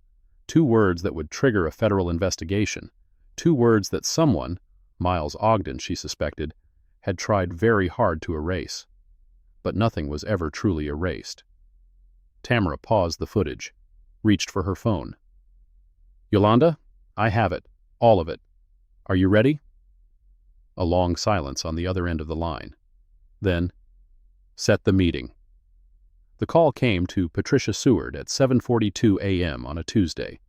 Speaker 1: 2 words that would trigger a federal investigation. 2 words that someone, Miles Ogden, she suspected, had tried very hard to erase. But nothing was ever truly erased. Tamara paused the footage, reached for her phone. "Yolanda, I have it. All of it. Are you ready?" A long silence on the other end of the line. Then, "Set the meeting." The call came to Patricia Seward at 7:42 a.m. on a Tuesday.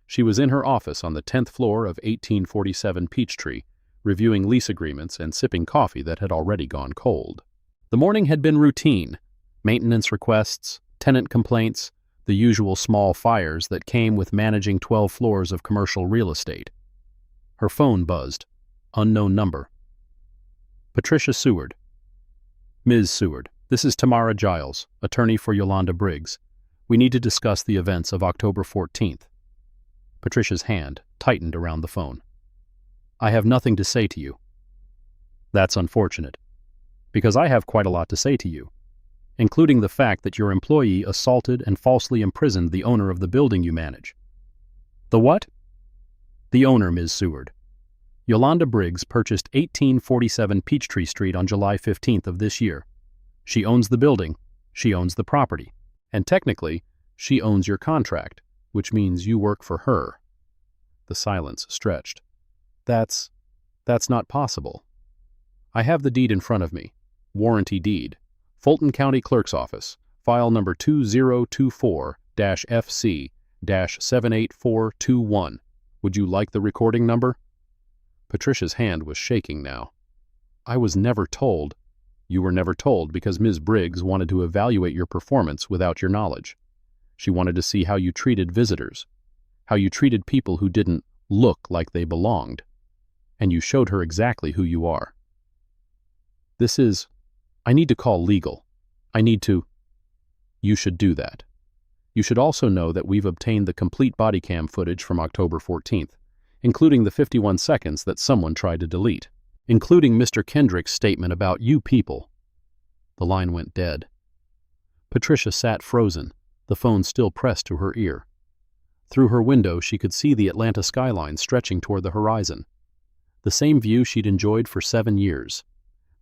Speaker 1: She was in her office on the 10th floor of 1847 Peachtree, reviewing lease agreements and sipping coffee that had already gone cold. The morning had been routine. Maintenance requests, tenant complaints, the usual small fires that came with managing 12 floors of commercial real estate. Her phone buzzed. Unknown number. Patricia Seward. "Ms. Seward, this is Tamara Giles, attorney for Yolanda Briggs. We need to discuss the events of October 14th. Patricia's hand tightened around the phone. "I have nothing to say to you." "That's unfortunate, because I have quite a lot to say to you, including the fact that your employee assaulted and falsely imprisoned the owner of the building you manage." "The what?" "The owner, Ms. Seward. Yolanda Briggs purchased 1847 Peachtree Street on July 15th of this year. She owns the building, she owns the property, and technically, she owns your contract, which means you work for her." The silence stretched. That's not possible." "I have the deed in front of me. Warranty deed. Fulton County Clerk's Office, file number 2024-FC-78421. Would you like the recording number?" Patricia's hand was shaking now. "I was never told." "You were never told because Ms. Briggs wanted to evaluate your performance without your knowledge. She wanted to see how you treated visitors. how you treated people who didn't look like they belonged, and you showed her exactly who you are. I need to call legal. You should do that. You should also know that we've obtained the complete bodycam footage from October 14th, including the 51 seconds that someone tried to delete, including Mr. Kendrick's statement about you people. The line went dead. Patricia sat frozen, the phone still pressed to her ear. Through her window, she could see the Atlanta skyline stretching toward the horizon. The same view she'd enjoyed for 7 years.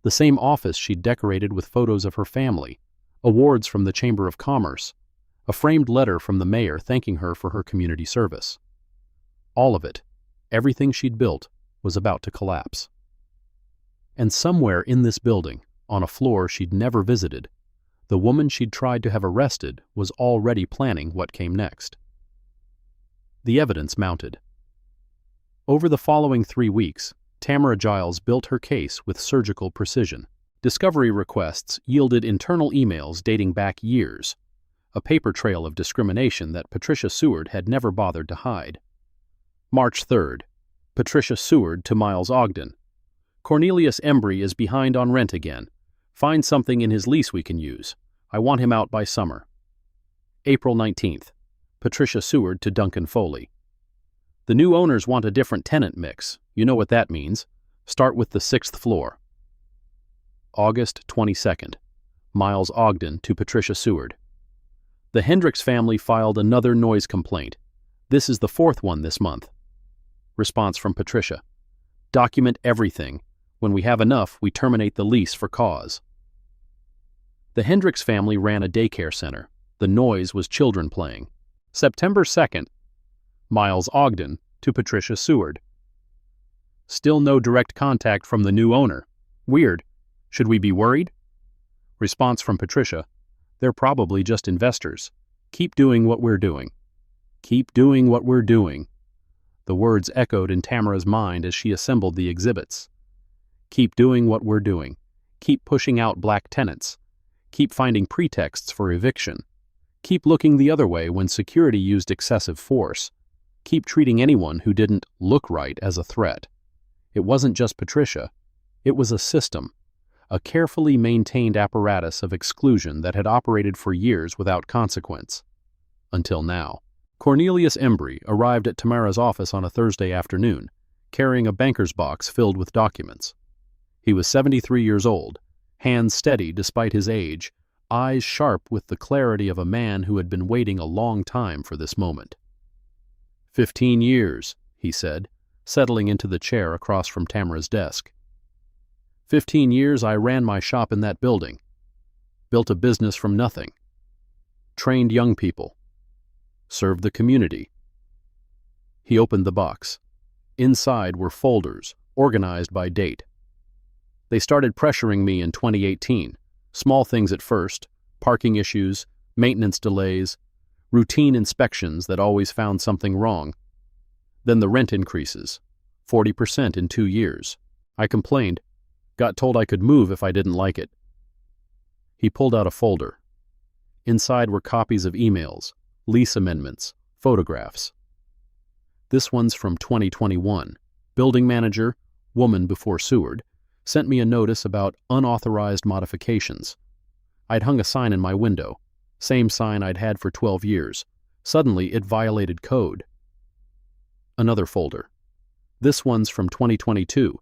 Speaker 1: The same office she'd decorated with photos of her family, awards from the Chamber of Commerce, a framed letter from the mayor thanking her for her community service. All of it, everything she'd built, was about to collapse. And somewhere in this building, on a floor she'd never visited, the woman she'd tried to have arrested was already planning what came next. The evidence mounted. Over the following 3 weeks, Tamara Giles built her case with surgical precision. Discovery requests yielded internal emails dating back years, a paper trail of discrimination that Patricia Seward had never bothered to hide. March 3rd, Patricia Seward to Miles Ogden. Cornelius Embry is behind on rent again. Find something in his lease we can use. I want him out by summer. April 19th, Patricia Seward to Duncan Foley. The new owners want a different tenant mix. You know what that means. Start with the 6th floor. August 22nd, Miles Ogden to Patricia Seward. The Hendricks family filed another noise complaint. This is the 4th one this month. Response from Patricia. Document everything. When we have enough, we terminate the lease for cause. The Hendricks family ran a daycare center. The noise was children playing. September 2nd, Miles Ogden to Patricia Seward. Still no direct contact from the new owner. Weird. Should we be worried? Response from Patricia. They're probably just investors. Keep doing what we're doing. Keep doing what we're doing. The words echoed in Tamara's mind as she assembled the exhibits. Keep doing what we're doing. Keep pushing out black tenants. Keep finding pretexts for eviction. Keep looking the other way when security used excessive force. Keep treating anyone who didn't look right as a threat. It wasn't just Patricia. It was a system, a carefully maintained apparatus of exclusion that had operated for years without consequence. Until now. Cornelius Embry arrived at Tamara's office on a Thursday afternoon, carrying a banker's box filled with documents. He was 73 years old, hands steady despite his age, eyes sharp with the clarity of a man who had been waiting a long time for this moment. 15 years, he said, settling into the chair across from Tamara's desk. 15 years I ran my shop in that building. Built a business from nothing. Trained young people. Served the community. He opened the box. Inside were folders, organized by date. They started pressuring me in 2018. Small things at first, parking issues, maintenance delays, routine inspections that always found something wrong. Then the rent increases, 40% in 2 years. I complained, got told I could move if I didn't like it. He pulled out a folder. Inside were copies of emails, lease amendments, photographs. This one's from 2021. Building manager, woman before Seward, sent me a notice about unauthorized modifications. I'd hung a sign in my window, same sign I'd had for 12 years. Suddenly, it violated code. Another folder. This one's from 2022.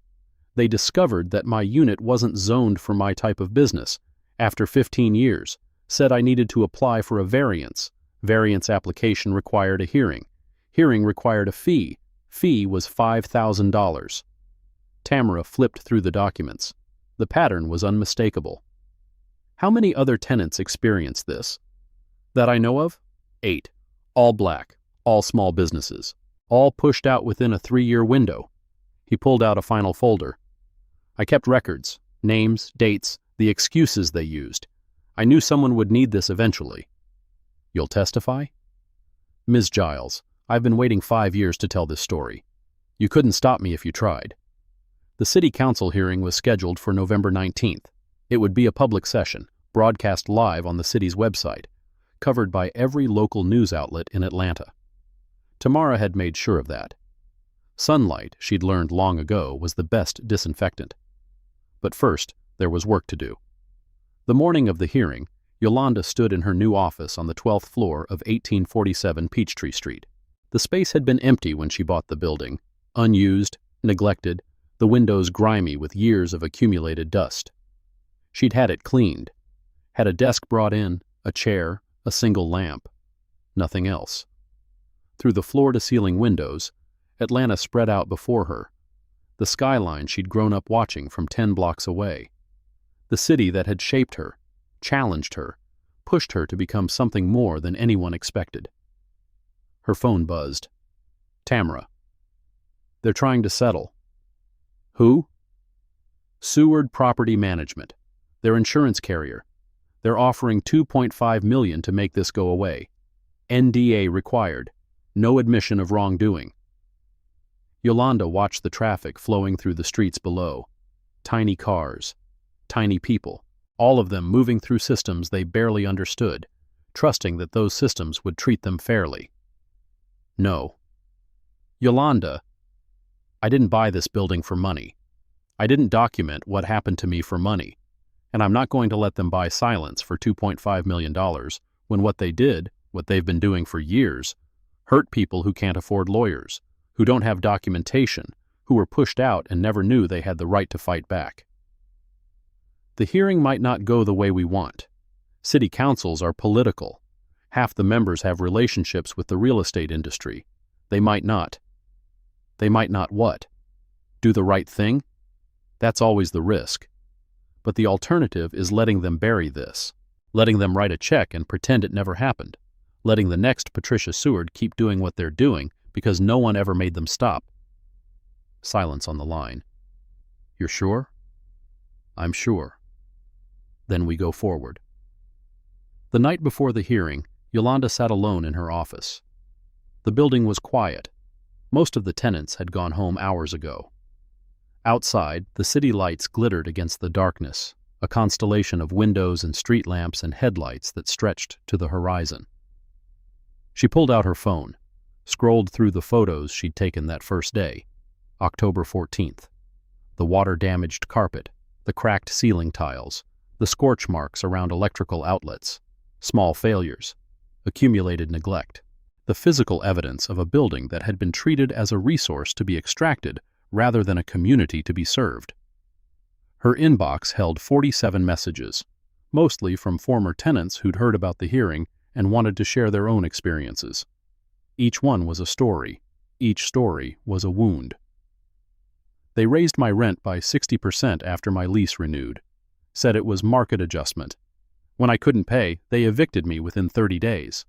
Speaker 1: They discovered that my unit wasn't zoned for my type of business. After 15 years, said I needed to apply for a variance. Variance application required a hearing. Hearing required a fee. Fee was $5,000. Tamara flipped through the documents. The pattern was unmistakable. How many other tenants experienced this? That I know of? 8. All black, all small businesses, all pushed out within a 3-year window. He pulled out a final folder. I kept records, names, dates, the excuses they used. I knew someone would need this eventually. You'll testify? Ms. Giles, I've been waiting 5 years to tell this story. You couldn't stop me if you tried. The city council hearing was scheduled for November 19th. It would be a public session, broadcast live on the city's website, covered by every local news outlet in Atlanta. Tamara had made sure of that. Sunlight, she'd learned long ago, was the best disinfectant. But first, there was work to do. The morning of the hearing, Yolanda stood in her new office on the 12th floor of 1847 Peachtree Street. The space had been empty when she bought the building, unused, neglected, the windows grimy with years of accumulated dust. She'd had it cleaned, had a desk brought in, a chair, a single lamp. Nothing else. Through the floor-to-ceiling windows, Atlanta spread out before her, the skyline she'd grown up watching from 10 blocks away. The city that had shaped her, challenged her, pushed her to become something more than anyone expected. Her phone buzzed. Tamara. They're trying to settle. Who? Seward Property Management, their insurance carrier. They're offering $2.5 million to make this go away. NDA required. No admission of wrongdoing. Yolanda watched the traffic flowing through the streets below. Tiny cars, tiny people, all of them moving through systems they barely understood, trusting that those systems would treat them fairly. No. Yolanda, I didn't buy this building for money. I didn't document what happened to me for money, and I'm not going to let them buy silence for $2.5 million when what they did, what they've been doing for years, hurt people who can't afford lawyers, who don't have documentation, who were pushed out and never knew they had the right to fight back. The hearing might not go the way we want. City councils are political. Half the members have relationships with the real estate industry. They might not. They might not what? Do the right thing? That's always the risk. But the alternative is letting them bury this, letting them write a check and pretend it never happened, letting the next Patricia Seward keep doing what they're doing because no one ever made them stop. Silence on the line. You're sure? I'm sure. Then we go forward. The night before the hearing, Yolanda sat alone in her office. The building was quiet. Most of the tenants had gone home hours ago. Outside, the city lights glittered against the darkness, a constellation of windows and street lamps and headlights that stretched to the horizon. She pulled out her phone, scrolled through the photos she'd taken that first day, October 14th. The water-damaged carpet, the cracked ceiling tiles, the scorch marks around electrical outlets, small failures, accumulated neglect, the physical evidence of a building that had been treated as a resource to be extracted rather than a community to be served. Her inbox held 47 messages, mostly from former tenants who'd heard about the hearing and wanted to share their own experiences. Each one was a story. Each story was a wound. They raised my rent by 60% after my lease renewed, said it was market adjustment. When I couldn't pay, they evicted me within 30 days.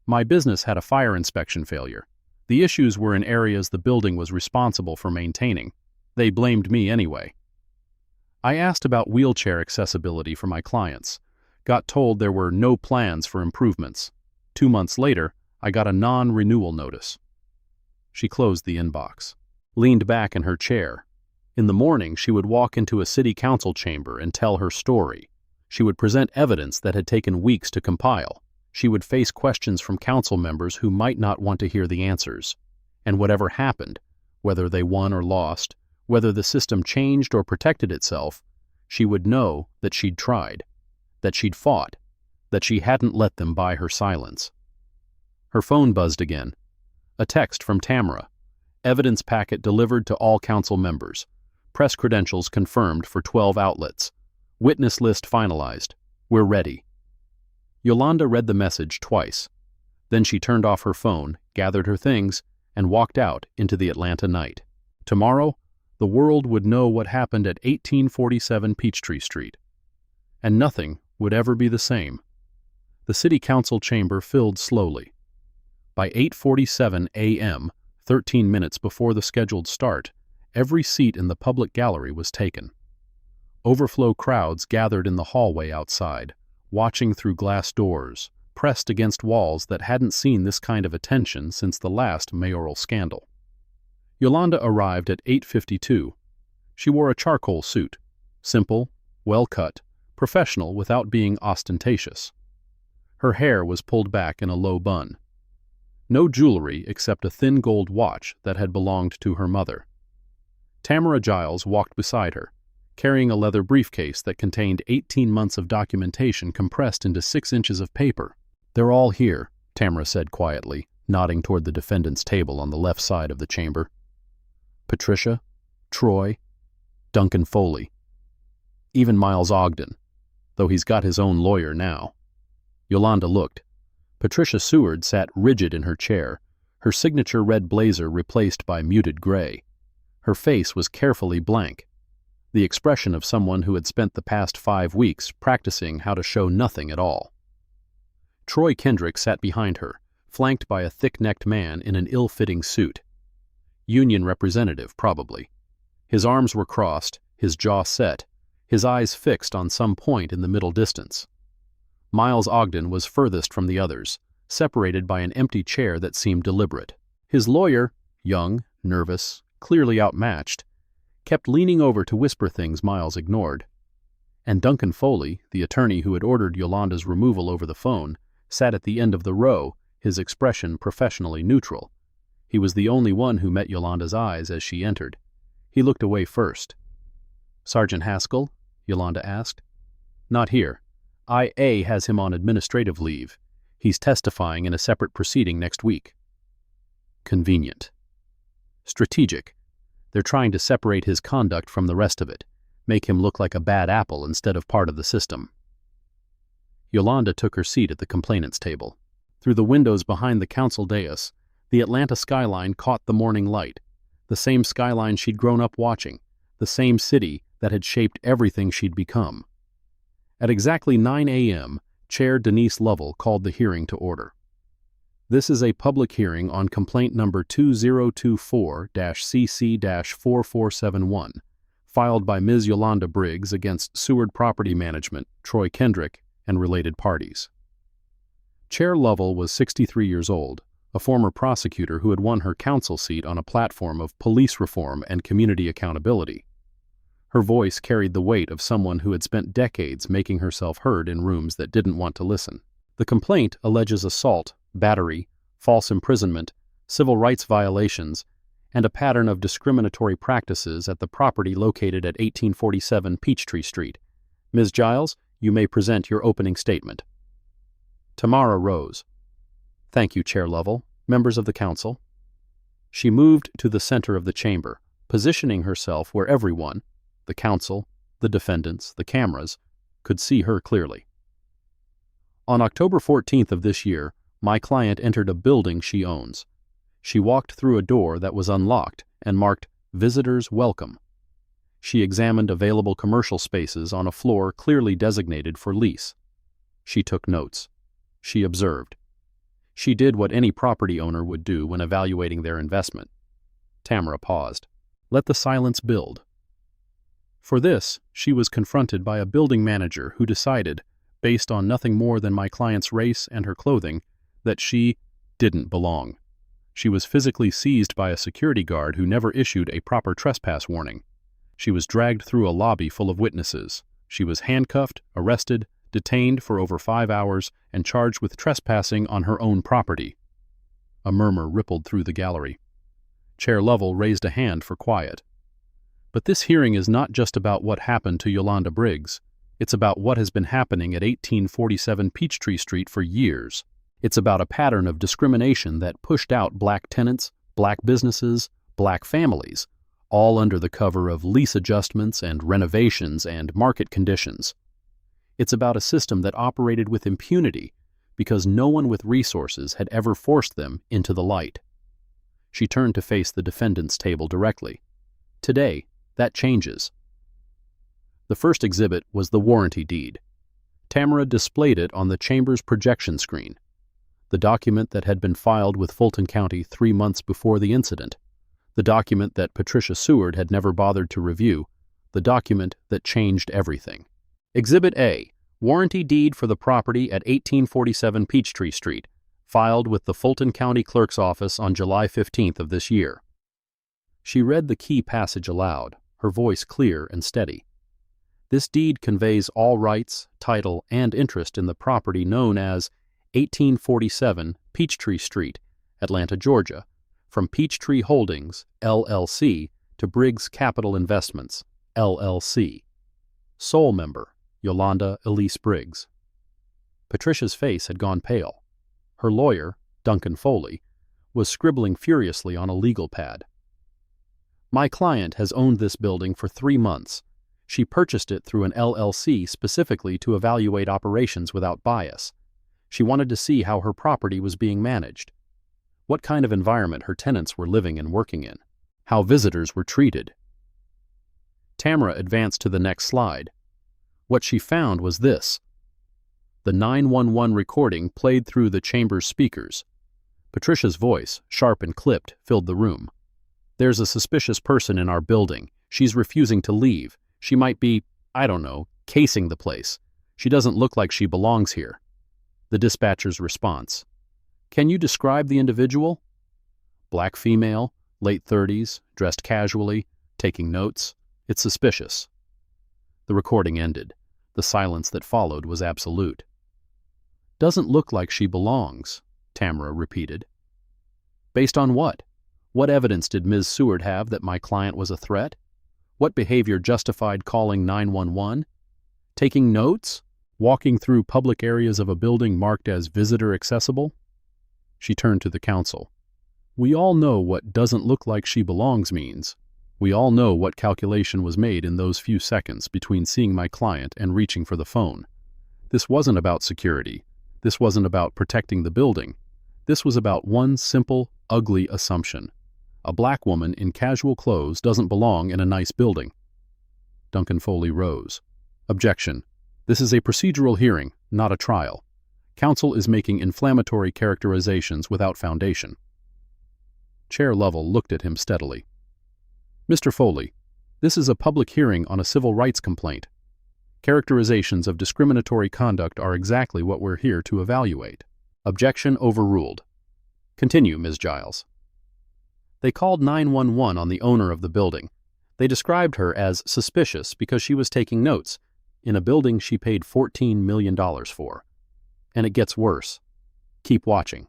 Speaker 1: My business had a fire inspection failure. The issues were in areas the building was responsible for maintaining. They blamed me anyway. I asked about wheelchair accessibility for my clients, got told there were no plans for improvements. 2 months later, I got a non-renewal notice. She closed the inbox, leaned back in her chair. In the morning, she would walk into a city council chamber and tell her story. She would present evidence that had taken weeks to compile. She would face questions from council members who might not want to hear the answers. And whatever happened, whether they won or lost, whether the system changed or protected itself, she would know that she'd tried, that she'd fought, that she hadn't let them buy her silence. Her phone buzzed again. A text from Tamara. Evidence packet delivered to all council members. Press credentials confirmed for 12 outlets. Witness list finalized. We're ready. Yolanda read the message twice. Then she turned off her phone, gathered her things, and walked out into the Atlanta night. Tomorrow, the world would know what happened at 1847 Peachtree Street. And nothing would ever be the same. The city council chamber filled slowly. By 8:47 a.m., 13 minutes before the scheduled start, every seat in the public gallery was taken. Overflow crowds gathered in the hallway outside, watching through glass doors, pressed against walls that hadn't seen this kind of attention since the last mayoral scandal. Yolanda arrived at 8:52. She wore a charcoal suit, simple, well-cut, professional without being ostentatious. Her hair was pulled back in a low bun. No jewelry except a thin gold watch that had belonged to her mother. Tamara Giles walked beside her, carrying a leather briefcase that contained 18 months of documentation compressed into 6 inches of paper. "They're all here," Tamara said quietly, nodding toward the defendant's table on the left side of the chamber. "Patricia, Troy, Duncan Foley. Even Miles Ogden, though he's got his own lawyer now." Yolanda looked. Patricia Seward sat rigid in her chair, her signature red blazer replaced by muted gray. Her face was carefully blank, the expression of someone who had spent the past 5 weeks practicing how to show nothing at all. Troy Kendrick sat behind her, flanked by a thick-necked man in an ill-fitting suit. Union representative, probably. His arms were crossed, his jaw set, his eyes fixed on some point in the middle distance. Miles Ogden was furthest from the others, separated by an empty chair that seemed deliberate. His lawyer, young, nervous, clearly outmatched, kept leaning over to whisper things Miles ignored. And Duncan Foley, the attorney who had ordered Yolanda's removal over the phone, sat at the end of the row, his expression professionally neutral. He was the only one who met Yolanda's eyes as she entered. He looked away first. "Sergeant Haskell?" Yolanda asked. "Not here. IA has him on administrative leave. He's testifying in a separate proceeding next week." Convenient. Strategic. They're trying to separate his conduct from the rest of it, make him look like a bad apple instead of part of the system. Yolanda took her seat at the complainant's table. Through the windows behind the council dais, the Atlanta skyline caught the morning light, the same skyline she'd grown up watching, the same city that had shaped everything she'd become. At exactly 9 a.m., Chair Denise Lovell called the hearing to order. "This is a public hearing on complaint number 2024-CC-4471, filed by Ms. Yolanda Briggs against Seward Property Management, Troy Kendrick, and related parties." Chair Lovell was 63 years old, a former prosecutor who had won her counsel seat on a platform of police reform and community accountability. Her voice carried the weight of someone who had spent decades making herself heard in rooms that didn't want to listen. The complaint alleges assault, battery, false imprisonment, civil rights violations, and a pattern of discriminatory practices at the property located at 1847 Peachtree Street. "Ms. Giles, you may present your opening statement." Tamara rose. "Thank you, Chair Lovell, members of the council." She moved to the center of the chamber, positioning herself where everyone, the council, the defendants, the cameras, could see her clearly. On October 14th of this year, my client entered a building she owns. She walked through a door that was unlocked and marked "Visitors Welcome." She examined available commercial spaces on a floor clearly designated for lease. She took notes. She observed. She did what any property owner would do when evaluating their investment. Tamara paused. Let the silence build. For this, she was confronted by a building manager who decided, based on nothing more than my client's race and her clothing, that she didn't belong. She was physically seized by a security guard who never issued a proper trespass warning. She was dragged through a lobby full of witnesses. She was handcuffed, arrested, detained for over 5 hours, and charged with trespassing on her own property. A murmur rippled through the gallery. Chair Lovell raised a hand for quiet. But this hearing is not just about what happened to Yolanda Briggs. It's about what has been happening at 1847 Peachtree Street for years. It's about a pattern of discrimination that pushed out black tenants, black businesses, black families, all under the cover of lease adjustments and renovations and market conditions. It's about a system that operated with impunity because no one with resources had ever forced them into the light. She turned to face the defendant's table directly. Today, that changes. The first exhibit was the warranty deed. Tamara displayed it on the chamber's projection screen. The document that had been filed with Fulton County 3 months before the incident. The document that Patricia Seward had never bothered to review. The document that changed everything. Exhibit A, warranty deed for the property at 1847 Peachtree Street, filed with the Fulton County Clerk's Office on July 15th of this year. She read the key passage aloud, her voice clear and steady. This deed conveys all rights, title, and interest in the property known as 1847 Peachtree Street Atlanta, Georgia, from Peachtree Holdings, LLC, to Briggs Capital Investments, LLC. Sole member, Yolanda Elise Briggs. Patricia's face had gone pale. Her lawyer, Duncan Foley, was scribbling furiously on a legal pad. My client has owned this building for 3 months. She purchased it through an LLC specifically to evaluate operations without bias. She wanted to see how her property was being managed, what kind of environment her tenants were living and working in, how visitors were treated. Tamara advanced to the next slide. What she found was this. The 911 recording played through the chamber's speakers. Patricia's voice, sharp and clipped, filled the room. There's a suspicious person in our building. She's refusing to leave. She might be, I don't know, casing the place. She doesn't look like she belongs here. The dispatcher's response. Can you describe the individual? Black female, late 30s, dressed casually, taking notes. It's suspicious. The recording ended. The silence that followed was absolute. Doesn't look like she belongs, Tamara repeated. Based on what? What evidence did Ms. Seward have that my client was a threat? What behavior justified calling 911? Taking notes? Walking through public areas of a building marked as visitor accessible? She turned to the counsel. We all know what doesn't look like she belongs means. We all know what calculation was made in those few seconds between seeing my client and reaching for the phone. This wasn't about security. This wasn't about protecting the building. This was about one simple, ugly assumption. A black woman in casual clothes doesn't belong in a nice building. Duncan Foley rose. Objection. This is a procedural hearing, not a trial. Counsel is making inflammatory characterizations without foundation. Chair Lovell looked at him steadily. Mr. Foley, this is a public hearing on a civil rights complaint. Characterizations of discriminatory conduct are exactly what we're here to evaluate. Objection overruled. Continue, Ms. Giles. They called 911 on the owner of the building. They described her as suspicious because she was taking notes in a building she paid $14 million for. And it gets worse. Keep watching.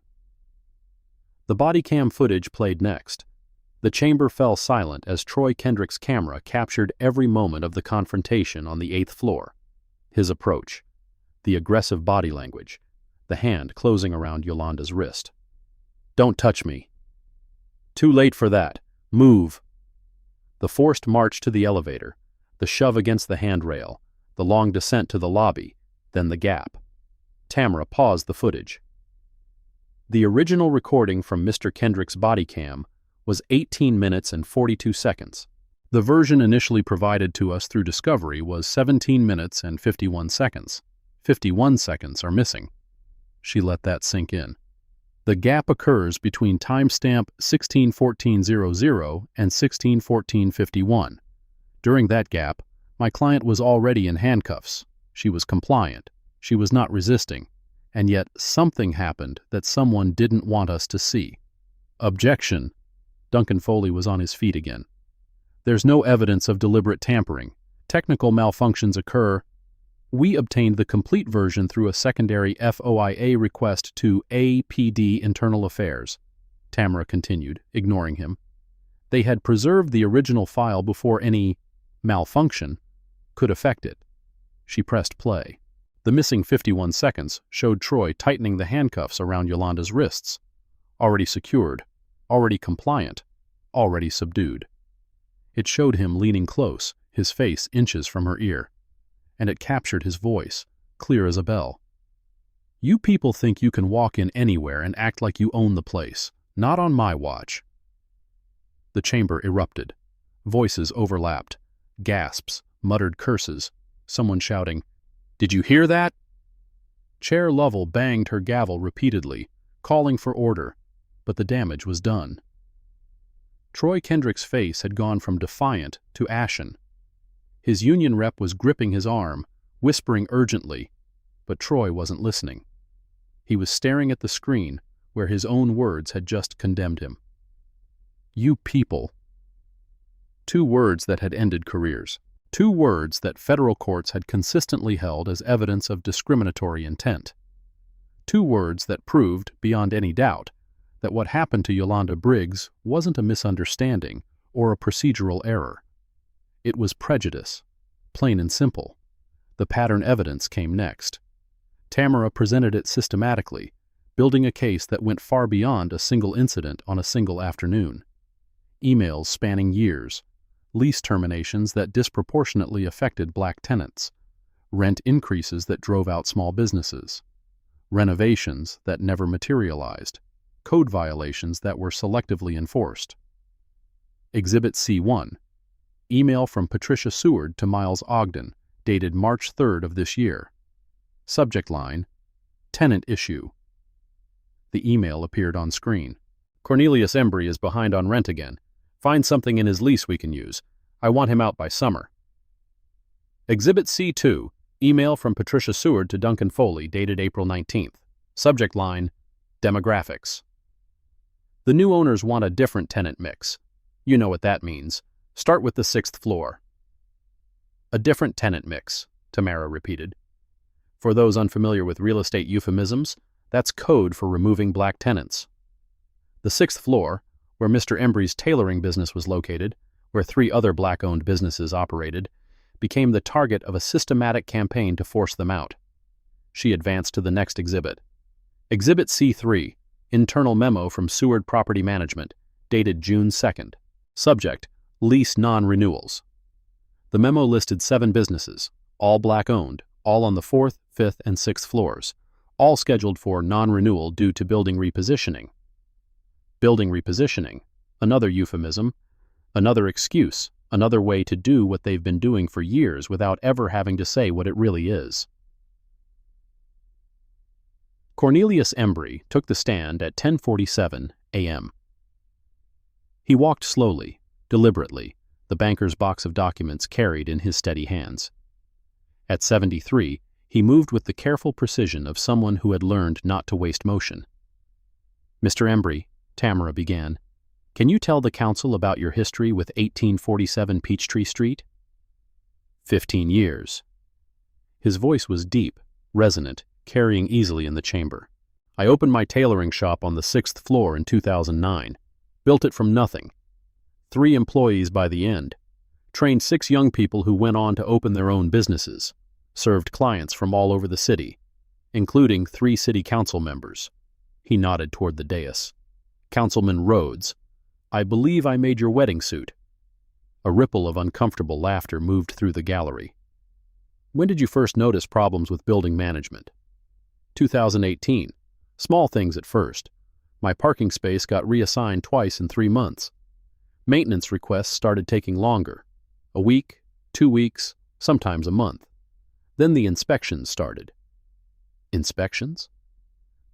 Speaker 1: The bodycam footage played next. The chamber fell silent as Troy Kendrick's camera captured every moment of the confrontation on the 8th floor. His approach, the aggressive body language, the hand closing around Yolanda's wrist. Don't touch me. Too late for that. Move. The forced march to the elevator, the shove against the handrail, the long descent to the lobby, then the gap. Tamara paused the footage. The original recording from Mr. Kendrick's body cam was 18 minutes and 42 seconds. The version initially provided to us through Discovery was 17 minutes and 51 seconds. 51 seconds are missing. She let that sink in. The gap occurs between timestamp 16:14:00 and 16:14:51. During that gap, my client was already in handcuffs. She was compliant. She was not resisting. And yet something happened that someone didn't want us to see. Objection. Duncan Foley was on his feet again. There's no evidence of deliberate tampering. Technical malfunctions occur. We obtained the complete version through a secondary FOIA request to APD Internal Affairs. Tamara continued, ignoring him. They had preserved the original file before any malfunction could affect it. She pressed play. The missing 51 seconds showed Troy tightening the handcuffs around Yolanda's wrists. Already secured, already compliant, already subdued. It showed him leaning close, his face inches from her ear. And it captured his voice, clear as a bell. You people think you can walk in anywhere and act like you own the place. Not on my watch. The chamber erupted. Voices overlapped. Gasps, muttered curses, someone shouting, "Did you hear that?" Chair Lovell banged her gavel repeatedly, calling for order, but the damage was done. Troy Kendrick's face had gone from defiant to ashen. His union rep was gripping his arm, whispering urgently, but Troy wasn't listening. He was staring at the screen where his own words had just condemned him. You people. 2 words that had ended careers. 2 words that federal courts had consistently held as evidence of discriminatory intent. 2 words that proved, beyond any doubt, that what happened to Yolanda Briggs wasn't a misunderstanding or a procedural error. It was prejudice, plain and simple. The pattern evidence came next. Tamara presented it systematically, building a case that went far beyond a single incident on a single afternoon. Emails spanning years, lease terminations that disproportionately affected black tenants, rent increases that drove out small businesses, renovations that never materialized, code violations that were selectively enforced. Exhibit C1. Email from Patricia Seward to Miles Ogden, dated March 3rd of this year. Subject line, tenant issue. The email appeared on screen. Cornelius Embry is behind on rent again. Find something in his lease we can use. I want him out by summer. Exhibit C2. Email from Patricia Seward to Duncan Foley, dated April 19th. Subject line, demographics. The new owners want a different tenant mix. You know what that means. Start with the 6th floor. A different tenant mix, Tamara repeated. For those unfamiliar with real estate euphemisms, that's code for removing black tenants. The 6th floor, where Mr. Embry's tailoring business was located, where 3 other black-owned businesses operated, became the target of a systematic campaign to force them out. She advanced to the next exhibit. Exhibit C3, internal memo from Seward Property Management, dated June 2nd. Subject, lease non-renewals. The memo listed 7 businesses, all black-owned, all on the 4th, 5th, and 6th floors, all scheduled for non-renewal due to building repositioning. Building repositioning, another euphemism, another excuse, another way to do what they've been doing for years without ever having to say what it really is. Cornelius Embry took the stand at 10:47 a.m. He walked slowly, deliberately, the banker's box of documents carried in his steady hands. At 73, he moved with the careful precision of someone who had learned not to waste motion. Mr. Embry, Tamara began, can you tell the council about your history with 1847 Peachtree Street? 15 years. His voice was deep, resonant, carrying easily in the chamber. I opened my tailoring shop on the 6th floor in 2009. Built it from nothing. 3 employees by the end. Trained 6 young people who went on to open their own businesses. Served clients from all over the city, including 3 city council members. He nodded toward the dais. Councilman Rhodes, I believe I made your wedding suit. A ripple of uncomfortable laughter moved through the gallery. When did you first notice problems with building management? 2018. Small things at first. My parking space got reassigned twice in 3 months. Maintenance requests started taking longer. A week, 2 weeks, sometimes a month. Then the inspections started. Inspections?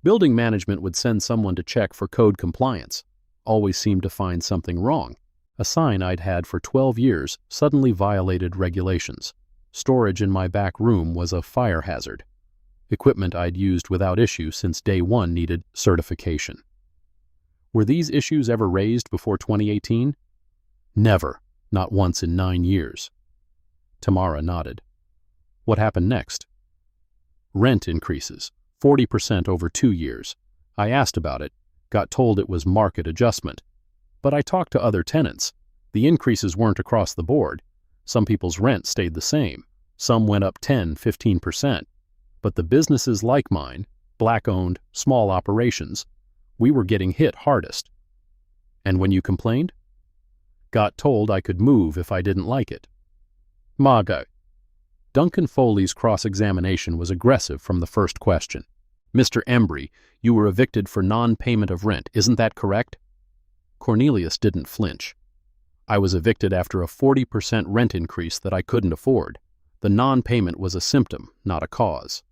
Speaker 1: Building management would send someone to check for code compliance. Always seemed to find something wrong. A sign I'd had for 12 years suddenly violated regulations. Storage in my back room was a fire hazard. Equipment I'd used without issue since day 1 needed certification. Were these issues ever raised before 2018? Never, not once in 9 years. Tamara nodded. What happened next? Rent increases, 40% over 2 years. I asked about it, got told it was market adjustment. But I talked to other tenants. The increases weren't across the board. Some people's rent stayed the same. Some went up 10-15%. But the businesses like mine, black-owned, small operations, we were getting hit hardest. And when you complained? Got told I could move if I didn't like it. Margot. Duncan Foley's cross-examination was aggressive from the first question. Mr. Embry, you were evicted for non-payment of rent, isn't that correct? Cornelius didn't flinch. I was evicted after a 40% rent increase that I couldn't afford. The non-payment was a symptom, not a cause.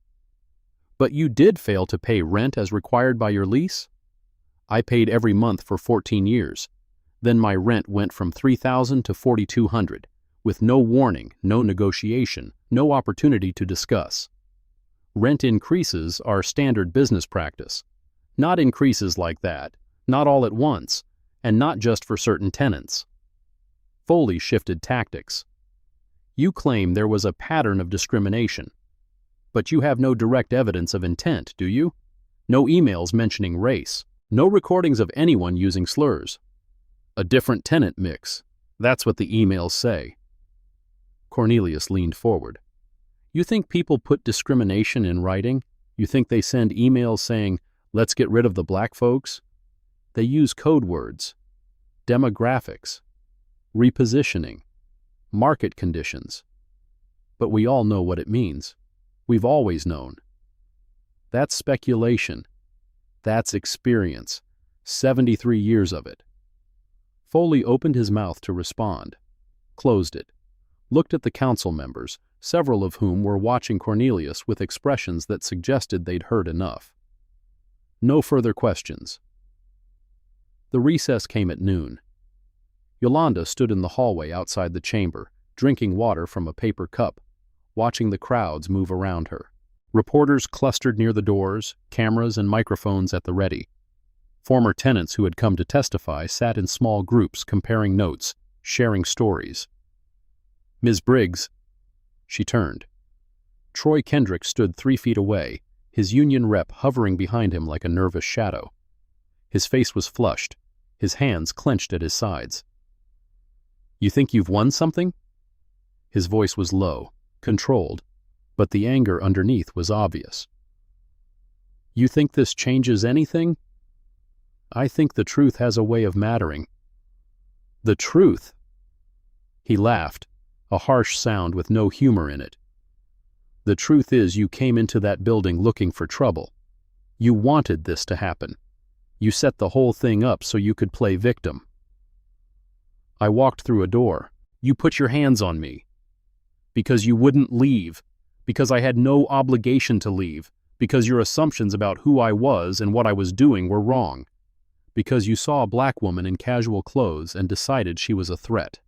Speaker 1: But you did fail to pay rent as required by your lease? I paid every month for 14 years. Then my rent went from $3,000 to $4,200, with no warning, no negotiation, no opportunity to discuss. Rent increases are standard business practice. Not increases like that, not all at once, and not just for certain tenants. Foley shifted tactics. You claim there was a pattern of discrimination. But you have no direct evidence of intent, do you? No emails mentioning race, No recordings of anyone using slurs. A different tenant mix. That's what the emails say. Cornelius leaned forward. You think people put discrimination in writing? You think they send emails saying, let's get rid of the black folks? They use code words, demographics, repositioning, market conditions. But we all know what it means. We've always known. That's speculation. That's experience. 73 years of it. Foley opened his mouth to respond, closed it, looked at the council members, several of whom were watching Cornelius with expressions that suggested they'd heard enough. No further questions. The recess came at noon. Yolanda stood in the hallway outside the chamber, drinking water from a paper cup, watching the crowds move around her. Reporters clustered near the doors, cameras and microphones at the ready. Former tenants who had come to testify sat in small groups comparing notes, sharing stories. Ms. Briggs. She turned. Troy Kendrick stood 3 feet away, his union rep hovering behind him like a nervous shadow. His face was flushed, his hands clenched at his sides. You think you've won something? His voice was low, controlled, but the anger underneath was obvious. You think this changes anything? I think the truth has a way of mattering. The truth? He laughed, a harsh sound with no humor in it. The truth is you came into that building looking for trouble. You wanted this to happen. You set the whole thing up so you could play victim. I walked through a door. You put your hands on me. Because you wouldn't leave. Because I had no obligation to leave. Because your assumptions about who I was and what I was doing were wrong. Because you saw a black woman in casual clothes and decided she was a threat.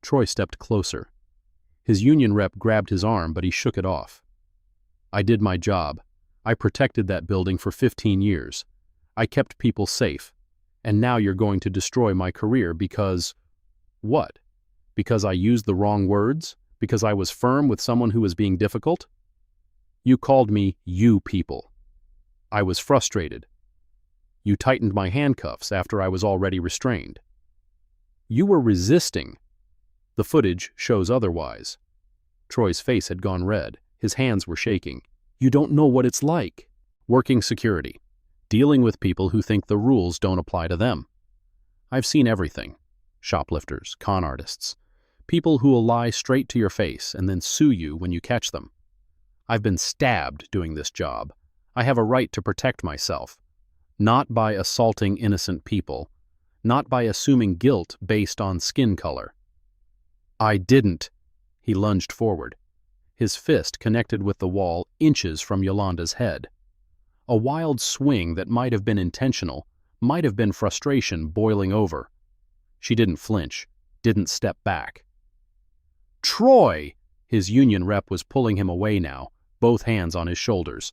Speaker 1: Troy stepped closer. His union rep grabbed his arm, but he shook it off. I did my job. I protected that building for 15 years. I kept people safe. And now you're going to destroy my career because... What? Because I used the wrong words? Because I was firm with someone who was being difficult? You called me you people. I was frustrated. You tightened my handcuffs after I was already restrained. You were resisting. The footage shows otherwise. Troy's face had gone red. His hands were shaking. You don't know what it's like. Working security. Dealing with people who think the rules don't apply to them. I've seen everything. Shoplifters, con artists. People who will lie straight to your face and then sue you when you catch them. I've been stabbed doing this job. I have a right to protect myself. Not by assaulting innocent people. Not by assuming guilt based on skin color. I didn't. He lunged forward. His fist connected with the wall inches from Yolanda's head. A wild swing that might have been intentional, might have been frustration boiling over. She didn't flinch, didn't step back. Troy! His union rep was pulling him away now, both hands on his shoulders.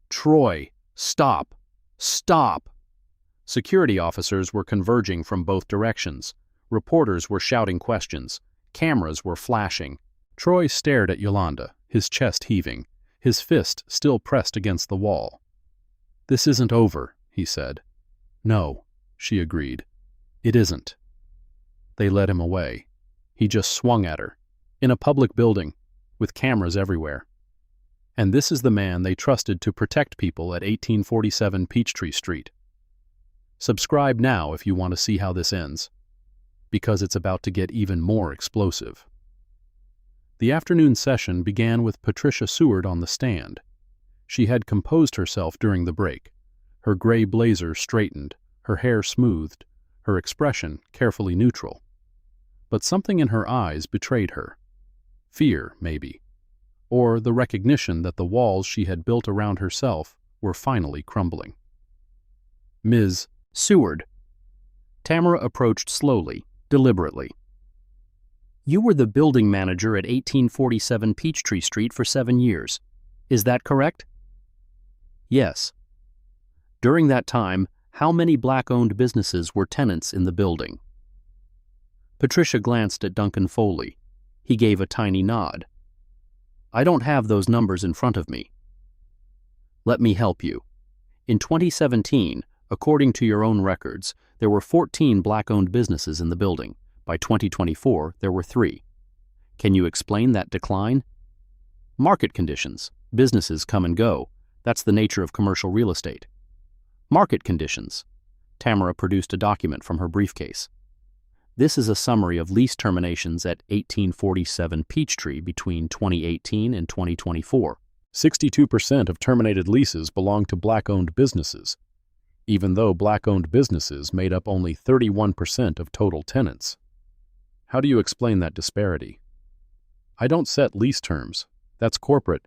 Speaker 1: Troy, stop! Stop! Security officers were converging from both directions. Reporters were shouting questions. Cameras were flashing. Troy stared at Yolanda, his chest heaving, his fist still pressed against the wall. This isn't over, he said. No, she agreed. It isn't. They led him away. He just swung at her. In a public building, with cameras everywhere. And this is the man they trusted to protect people at 1847 Peachtree Street. Subscribe now if you want to see how this ends, because it's about to get even more explosive. The afternoon session began with Patricia Seward on the stand. She had composed herself during the break, her gray blazer straightened, her hair smoothed, her expression carefully neutral. But something in her eyes betrayed her. Fear, maybe. Or the recognition that the walls she had built around herself were finally crumbling. Ms. Seward. Tamara approached slowly, deliberately. You were the building manager at 1847 Peachtree Street for 7 years. Is that correct? Yes. During that time, how many black-owned businesses were tenants in the building? Patricia glanced at Duncan Foley. He gave a tiny nod. I don't have those numbers in front of me. Let me help you. In 2017, According to your own records, there were 14 black-owned businesses in the building. By 2024, there were 3. Can you explain that decline? Market conditions. Businesses come and go. That's the nature of commercial real estate. Market conditions. Tamara produced a document from her briefcase. This is a summary of lease terminations at 1847 Peachtree between 2018 and 2024. 62% of terminated leases belong to black-owned businesses, even though black-owned businesses made up only 31% of total tenants. How do you explain that disparity? I don't set lease terms. That's corporate.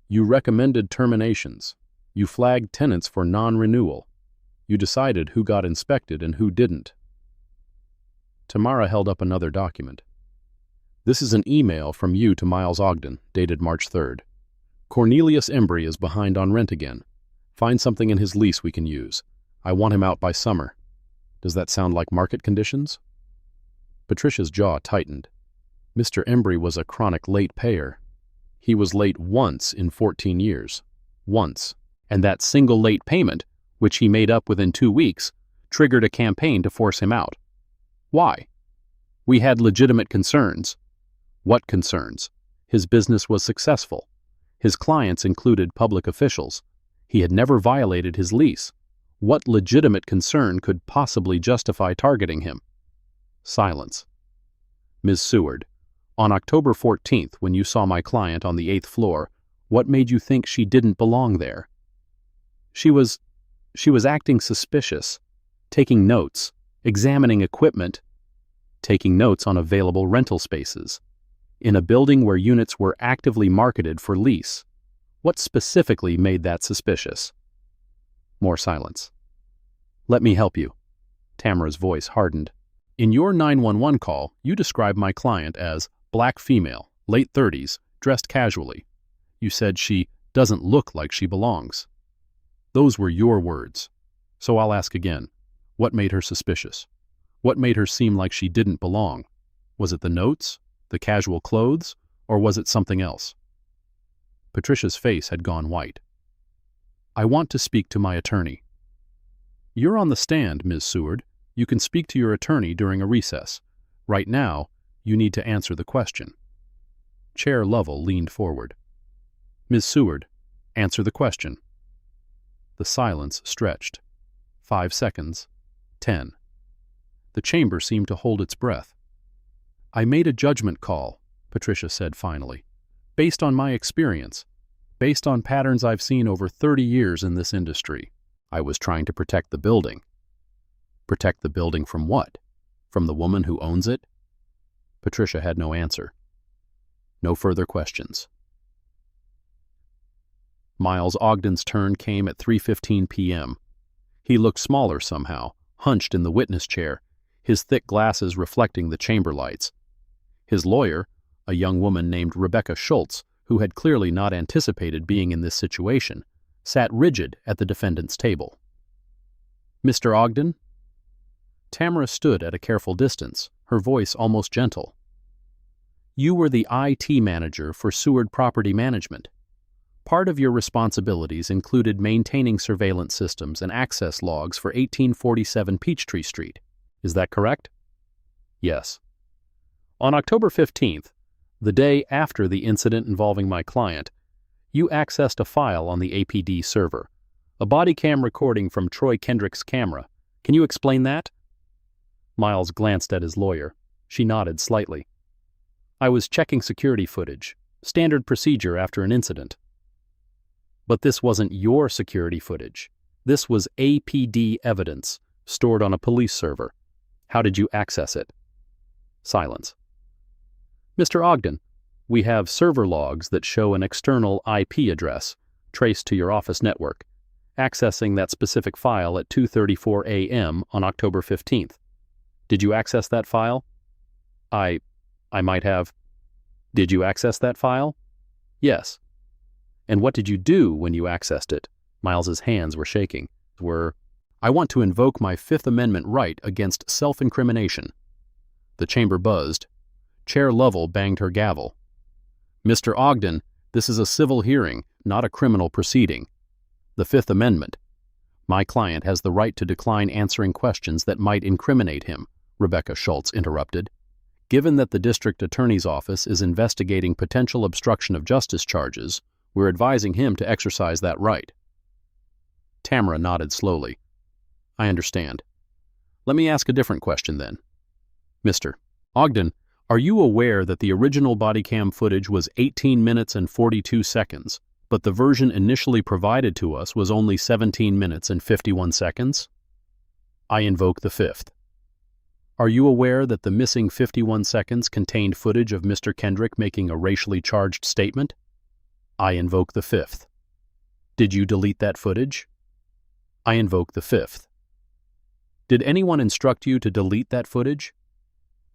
Speaker 1: You recommended terminations. You flagged tenants for non-renewal. You decided who got inspected and who didn't. Tamara held up another document. This is an email from you to Miles Ogden, dated March 3rd. Cornelius Embry is behind on rent again. Find something in his lease we can use. I want him out by summer. Does that sound like market conditions? Patricia's jaw tightened. Mr. Embry was a chronic late payer. He was late once in 14 years. Once. And that single late payment, which he made up within 2 weeks, triggered a campaign to force him out. Why? We had legitimate concerns. What concerns? His business was successful. His clients included public officials. He had never violated his lease. What legitimate concern could possibly justify targeting him? Silence. Ms. Seward, on October 14th, when you saw my client on the 8th floor, what made you think she didn't belong there? She was acting suspicious, taking notes, examining equipment, taking notes on available rental spaces, in a building where units were actively marketed for lease. What specifically made that suspicious? More silence. Let me help you. Tamara's voice hardened. In your 911 call, you described my client as black female, late 30s, dressed casually. You said she doesn't look like she belongs. Those were your words. So I'll ask again. What made her suspicious? What made her seem like she didn't belong? Was it the notes, the casual clothes, or was it something else? Patricia's face had gone white. I want to speak to my attorney. You're on the stand, Ms. Seward. You can speak to your attorney during a recess. Right now, you need to answer the question. Chair Lovell leaned forward. Ms. Seward, answer the question. The silence stretched. 5 seconds. 10. The chamber seemed to hold its breath. I made a judgment call, Patricia said finally, based on my experience, based on patterns I've seen over 30 years in this industry. I was trying to protect the building. Protect the building from what? From the woman who owns it? Patricia had no answer. No further questions. Miles Ogden's turn came at 3:15 p.m. He looked smaller somehow, hunched in the witness chair, his thick glasses reflecting the chamber lights. His lawyer, a young woman named Rebecca Schultz, who had clearly not anticipated being in this situation, sat rigid at the defendant's table. Mr. Ogden? Tamara stood at a careful distance, her voice almost gentle. You were the IT manager for Seward Property Management. Part of your responsibilities included maintaining surveillance systems and access logs for 1847 Peachtree Street. Is that correct? Yes. On October 15th, the day after the incident involving my client, you accessed a file on the APD server, a bodycam recording from Troy Kendrick's camera. Can you explain that? Miles glanced at his lawyer. She nodded slightly. I was checking security footage, standard procedure after an incident. But this wasn't your security footage. This was APD evidence, stored on a police server. How did you access it? Silence. Mr. Ogden, we have server logs that show an external IP address, traced to your office network, accessing that specific file at 2:34 a.m. on October 15th. Did you access that file? I might have. Did you access that file? Yes. And what did you do when you accessed it? Miles's hands were shaking. I want to invoke my Fifth Amendment right against self-incrimination. The chamber buzzed. Chair Lovell banged her gavel. Mr. Ogden, this is a civil hearing, not a criminal proceeding. The Fifth Amendment. My client has the right to decline answering questions that might incriminate him, Rebecca Schultz interrupted. Given that the district attorney's office is investigating potential obstruction of justice charges, we're advising him to exercise that right. Tamara nodded slowly. I understand. Let me ask a different question then. Mr. Ogden, are you aware that the original bodycam footage was 18 minutes and 42 seconds, but the version initially provided to us was only 17 minutes and 51 seconds? I invoke the fifth. Are you aware that the missing 51 seconds contained footage of Mr. Kendrick making a racially charged statement? I invoke the fifth. Did you delete that footage? I invoke the fifth. Did anyone instruct you to delete that footage?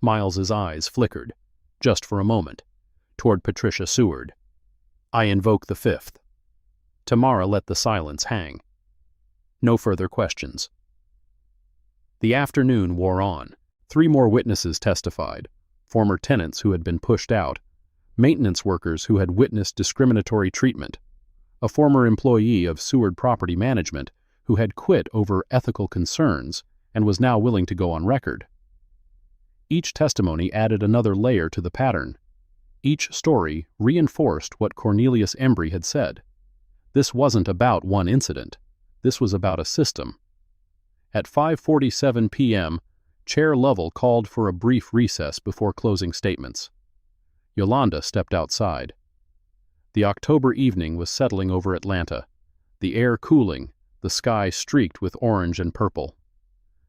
Speaker 1: Miles's eyes flickered, just for a moment, toward Patricia Seward. I invoke the fifth. Tamara let the silence hang. No further questions. The afternoon wore on. 3 more witnesses testified, former tenants who had been pushed out, maintenance workers who had witnessed discriminatory treatment, a former employee of Seward Property Management who had quit over ethical concerns and was now willing to go on record. Each testimony added another layer to the pattern. Each story reinforced what Cornelius Embry had said. This wasn't about one incident. This was about a system. At 5:47 p.m., Chair Lovell called for a brief recess before closing statements. Yolanda stepped outside. The October evening was settling over Atlanta, the air cooling, the sky streaked with orange and purple.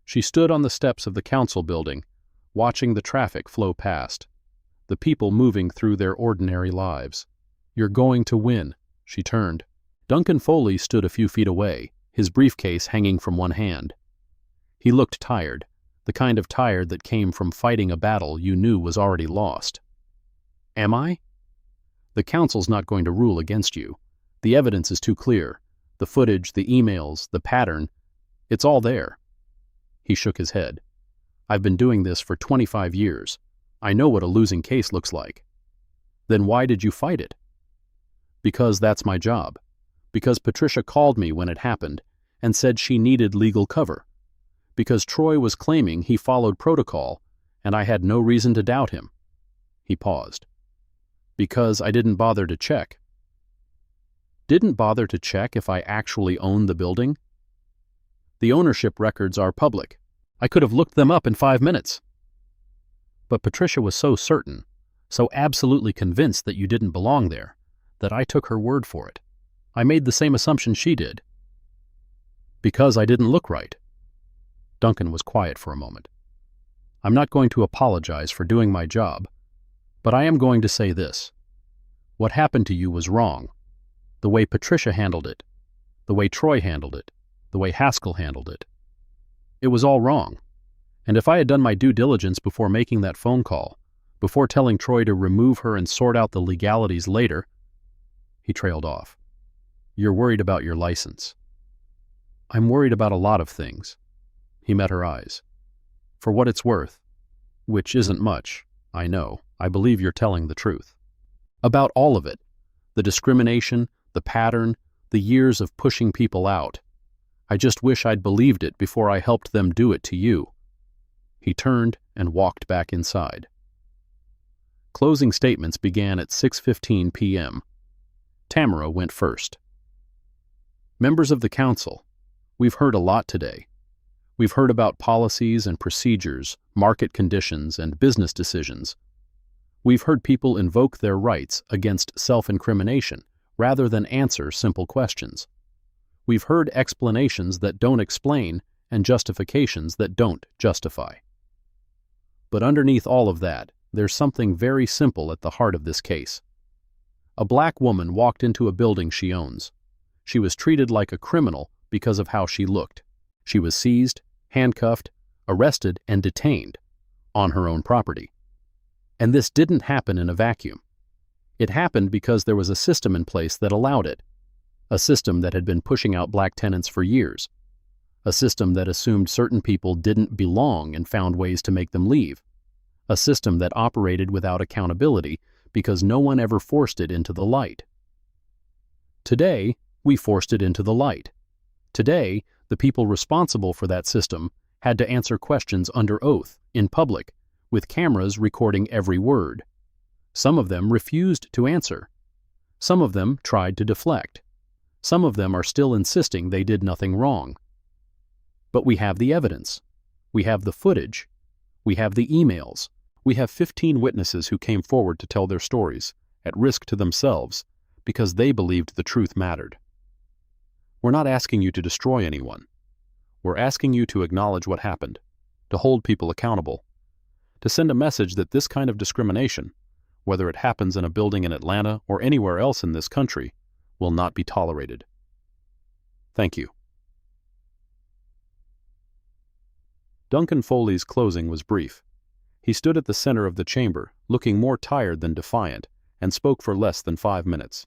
Speaker 1: She stood on the steps of the council building, watching the traffic flow past, the people moving through their ordinary lives. You're going to win, she turned. Duncan Foley stood a few feet away, his briefcase hanging from one hand. He looked tired, the kind of tired that came from fighting a battle you knew was already lost. Am I? The council's not going to rule against you. The evidence is too clear. The footage, the emails, the pattern, it's all there. He shook his head. I've been doing this for 25 years. I know what a losing case looks like. Then why did you fight it? Because that's my job. Because Patricia called me when it happened and said she needed legal cover. Because Troy was claiming he followed protocol and I had no reason to doubt him. He paused. Because I didn't bother to check. Didn't bother to check if I actually owned the building? The ownership records are public. I could have looked them up in 5 minutes. But Patricia was so certain, so absolutely convinced that you didn't belong there, that I took her word for it. I made the same assumption she did. Because I didn't look right. Duncan was quiet for a moment. I'm not going to apologize for doing my job, but I am going to say this. What happened to you was wrong. The way Patricia handled it, the way Troy handled it, the way Haskell handled it. It was all wrong. And if I had done my due diligence before making that phone call, before telling Troy to remove her and sort out the legalities later, he trailed off. You're worried about your license. I'm worried about a lot of things. He met her eyes. For what it's worth, which isn't much, I know, I believe you're telling the truth. About all of it, the discrimination, the pattern, the years of pushing people out. I just wish I'd believed it before I helped them do it to you. He turned and walked back inside. Closing statements began at 6:15 p.m. Tamara went first. Members of the council, we've heard a lot today. We've heard about policies and procedures, market conditions, and business decisions. We've heard people invoke their rights against self-incrimination rather than answer simple questions. We've heard explanations that don't explain and justifications that don't justify. But underneath all of that, there's something very simple at the heart of this case. A black woman walked into a building she owns. She was treated like a criminal because of how she looked. She was seized, handcuffed, arrested, and detained on her own property. And this didn't happen in a vacuum. It happened because there was a system in place that allowed it. A system that had been pushing out black tenants for years. A system that assumed certain people didn't belong and found ways to make them leave. A system that operated without accountability because no one ever forced it into the light. Today, we forced it into the light. Today, the people responsible for that system had to answer questions under oath, in public, with cameras recording every word. Some of them refused to answer. Some of them tried to deflect. Some of them are still insisting they did nothing wrong. But we have the evidence. We have the footage. We have the emails. We have 15 witnesses who came forward to tell their stories, at risk to themselves, because they believed the truth mattered. We're not asking you to destroy anyone. We're asking you to acknowledge what happened, to hold people accountable, to send a message that this kind of discrimination, whether it happens in a building in Atlanta or anywhere else in this country, will not be tolerated. Thank you. Duncan Foley's closing was brief. He stood at the center of the chamber, looking more tired than defiant, and spoke for less than 5 minutes.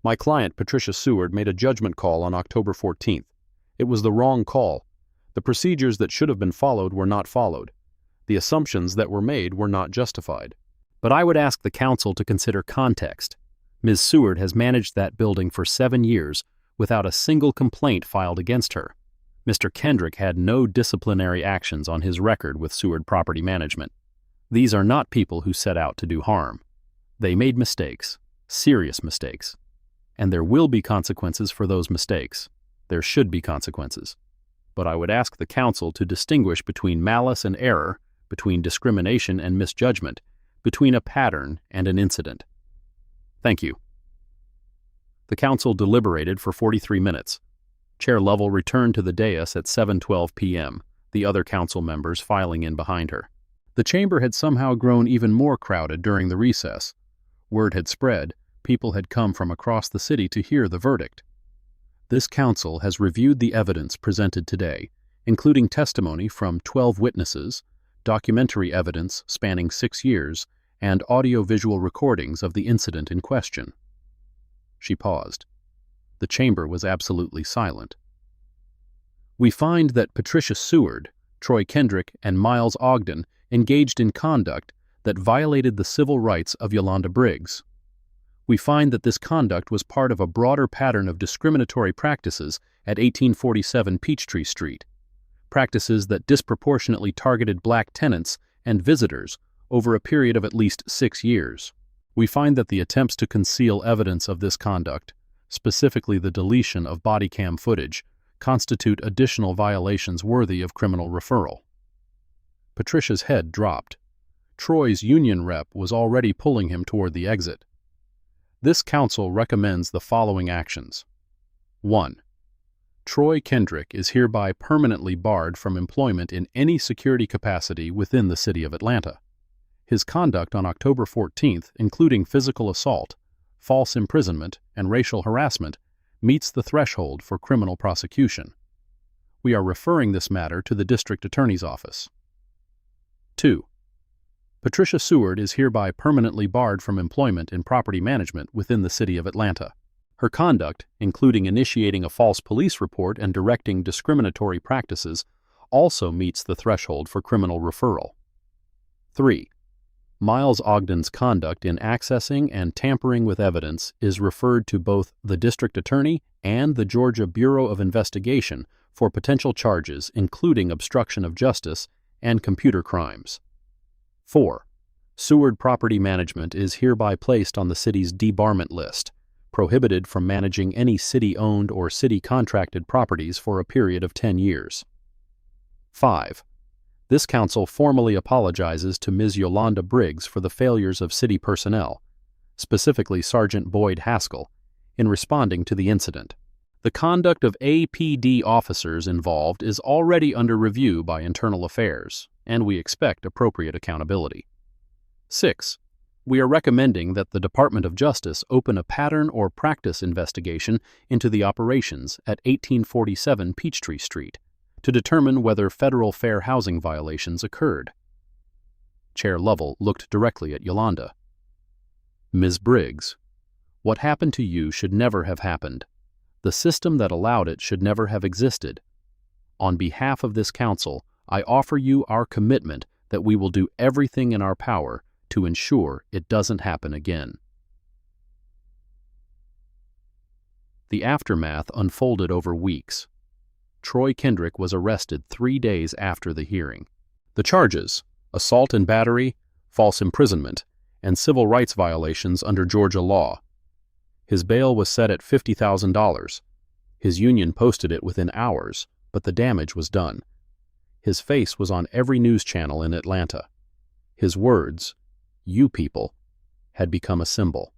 Speaker 1: My client, Patricia Seward, made a judgment call on October 14th. It was the wrong call. The procedures that should have been followed were not followed. The assumptions that were made were not justified. But I would ask the council to consider context. Ms. Seward has managed that building for 7 years without a single complaint filed against her. Mr. Kendrick had no disciplinary actions on his record with Seward Property Management. These are not people who set out to do harm. They made mistakes, serious mistakes. And there will be consequences for those mistakes. There should be consequences. But I would ask the council to distinguish between malice and error, between discrimination and misjudgment, between a pattern and an incident. Thank you. The council deliberated for 43 minutes. Chair Lovell returned to the dais at 7:12 p.m., the other council members filing in behind her. The chamber had somehow grown even more crowded during the recess. Word had spread, people had come from across the city to hear the verdict. This council has reviewed the evidence presented today, including testimony from 12 witnesses, documentary evidence spanning 6 years, and audio-visual recordings of the incident in question. She paused. The chamber was absolutely silent. We find that Patricia Seward, Troy Kendrick, and Miles Ogden engaged in conduct that violated the civil rights of Yolanda Briggs. We find that this conduct was part of a broader pattern of discriminatory practices at 1847 Peachtree Street, practices that disproportionately targeted black tenants and visitors over a period of at least 6 years. We find that the attempts to conceal evidence of this conduct, specifically the deletion of bodycam footage, constitute additional violations worthy of criminal referral. Patricia's head dropped. Troy's union rep was already pulling him toward the exit. This council recommends the following actions. 1. Troy Kendrick is hereby permanently barred from employment in any security capacity within the city of Atlanta. His conduct on October 14th, including physical assault, false imprisonment, and racial harassment, meets the threshold for criminal prosecution. We are referring this matter to the District Attorney's Office. 2. Patricia Seward is hereby permanently barred from employment in property management within the city of Atlanta. Her conduct, including initiating a false police report and directing discriminatory practices, also meets the threshold for criminal referral. 3. Miles Ogden's conduct in accessing and tampering with evidence is referred to both the District Attorney and the Georgia Bureau of Investigation for potential charges including obstruction of justice and computer crimes. 4. Seward Property Management is hereby placed on the city's debarment list, prohibited from managing any city-owned or city-contracted properties for a period of 10 years. 5. This council formally apologizes to Ms. Yolanda Briggs for the failures of city personnel, specifically Sergeant Boyd Haskell, in responding to the incident. The conduct of APD officers involved is already under review by Internal Affairs, and we expect appropriate accountability. 6. We are recommending that the Department of Justice open a pattern or practice investigation into the operations at 1847 Peachtree Street to determine whether federal fair housing violations occurred. Chair Lovell looked directly at Yolanda. Ms. Briggs, what happened to you should never have happened. The system that allowed it should never have existed. On behalf of this council, I offer you our commitment that we will do everything in our power to ensure it doesn't happen again. The aftermath unfolded over weeks. Troy Kendrick was arrested 3 days after the hearing. The charges: assault and battery, false imprisonment, and civil rights violations under Georgia law. His bail was set at $50,000. His union posted it within hours, but the damage was done. His face was on every news channel in Atlanta. His words, "You people," had become a symbol.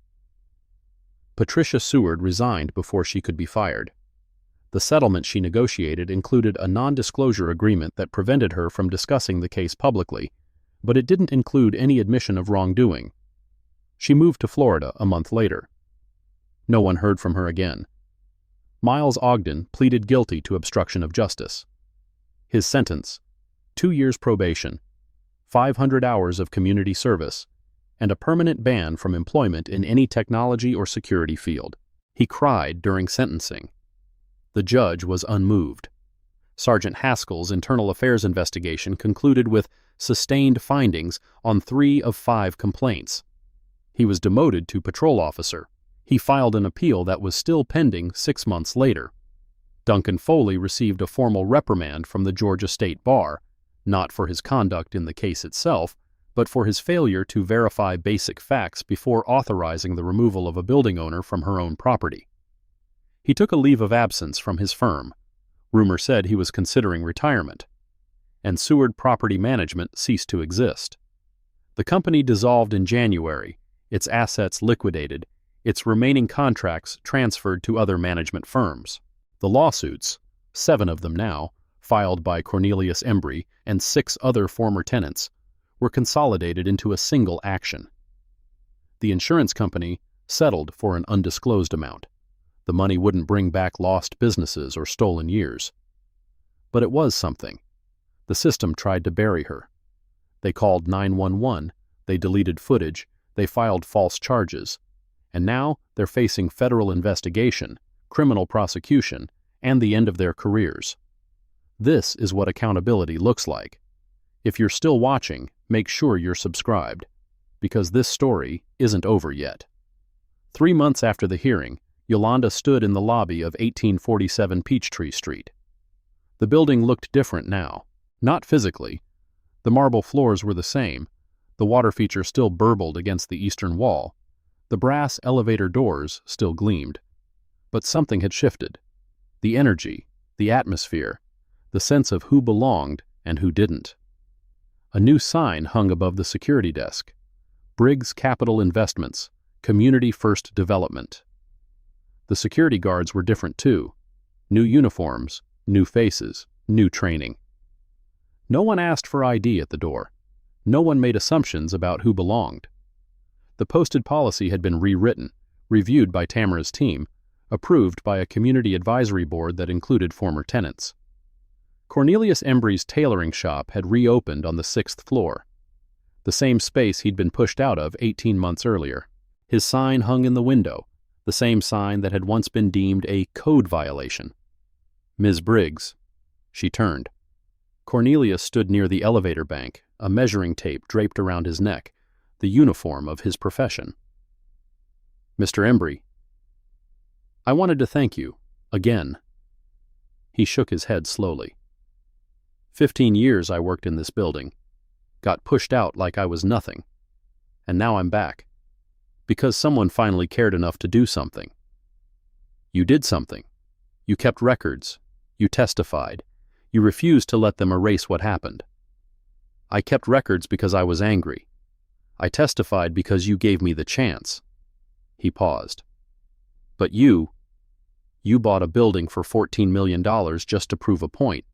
Speaker 1: Patricia Seward resigned before she could be fired. The settlement she negotiated included a non-disclosure agreement that prevented her from discussing the case publicly, but it didn't include any admission of wrongdoing. She moved to Florida a month later. No one heard from her again. Miles Ogden pleaded guilty to obstruction of justice. His sentence: 2 years probation, 500 hours of community service, and a permanent ban from employment in any technology or security field. He cried during sentencing. The judge was unmoved. Sergeant Haskell's internal affairs investigation concluded with sustained findings on 3 of 5 complaints. He was demoted to patrol officer. He filed an appeal that was still pending 6 months later. Duncan Foley received a formal reprimand from the Georgia State Bar, not for his conduct in the case itself, but for his failure to verify basic facts before authorizing the removal of a building owner from her own property. He took a leave of absence from his firm. Rumor said he was considering retirement. And Seward Property Management ceased to exist. The company dissolved in January, its assets liquidated, its remaining contracts transferred to other management firms. The lawsuits, 7 of them now, filed by Cornelius Embry and 6 other former tenants, were consolidated into a single action. The insurance company settled for an undisclosed amount. The money wouldn't bring back lost businesses or stolen years. But it was something. The system tried to bury her. They called 911, they deleted footage, they filed false charges, and now they're facing federal investigation, criminal prosecution, and the end of their careers. This is what accountability looks like. If you're still watching, make sure you're subscribed, because this story isn't over yet. 3 months after the hearing, Yolanda stood in the lobby of 1847 Peachtree Street. The building looked different now. Not physically. The marble floors were the same. The water feature still burbled against the eastern wall. The brass elevator doors still gleamed. But something had shifted. The energy, the atmosphere, the sense of who belonged and who didn't. A new sign hung above the security desk. Briggs Capital Investments, Community First Development. The security guards were different too. New uniforms, new faces, new training. No one asked for ID at the door. No one made assumptions about who belonged. The posted policy had been rewritten, reviewed by Tamara's team, approved by a community advisory board that included former tenants. Cornelius Embry's tailoring shop had reopened on the 6th floor, the same space he'd been pushed out of 18 months earlier. His sign hung in the window, the same sign that had once been deemed a code violation. "Ms. Briggs." She turned. Cornelius stood near the elevator bank, a measuring tape draped around his neck, the uniform of his profession. "Mr. Embry, I wanted to thank you, again." He shook his head slowly. 15 years I worked in this building, got pushed out like I was nothing, and now I'm back. Because someone finally cared enough to do something. You did something. You kept records. You testified. You refused to let them erase what happened. I kept records because I was angry. I testified because you gave me the chance. He paused. But you bought a building for $14 million just to prove a point.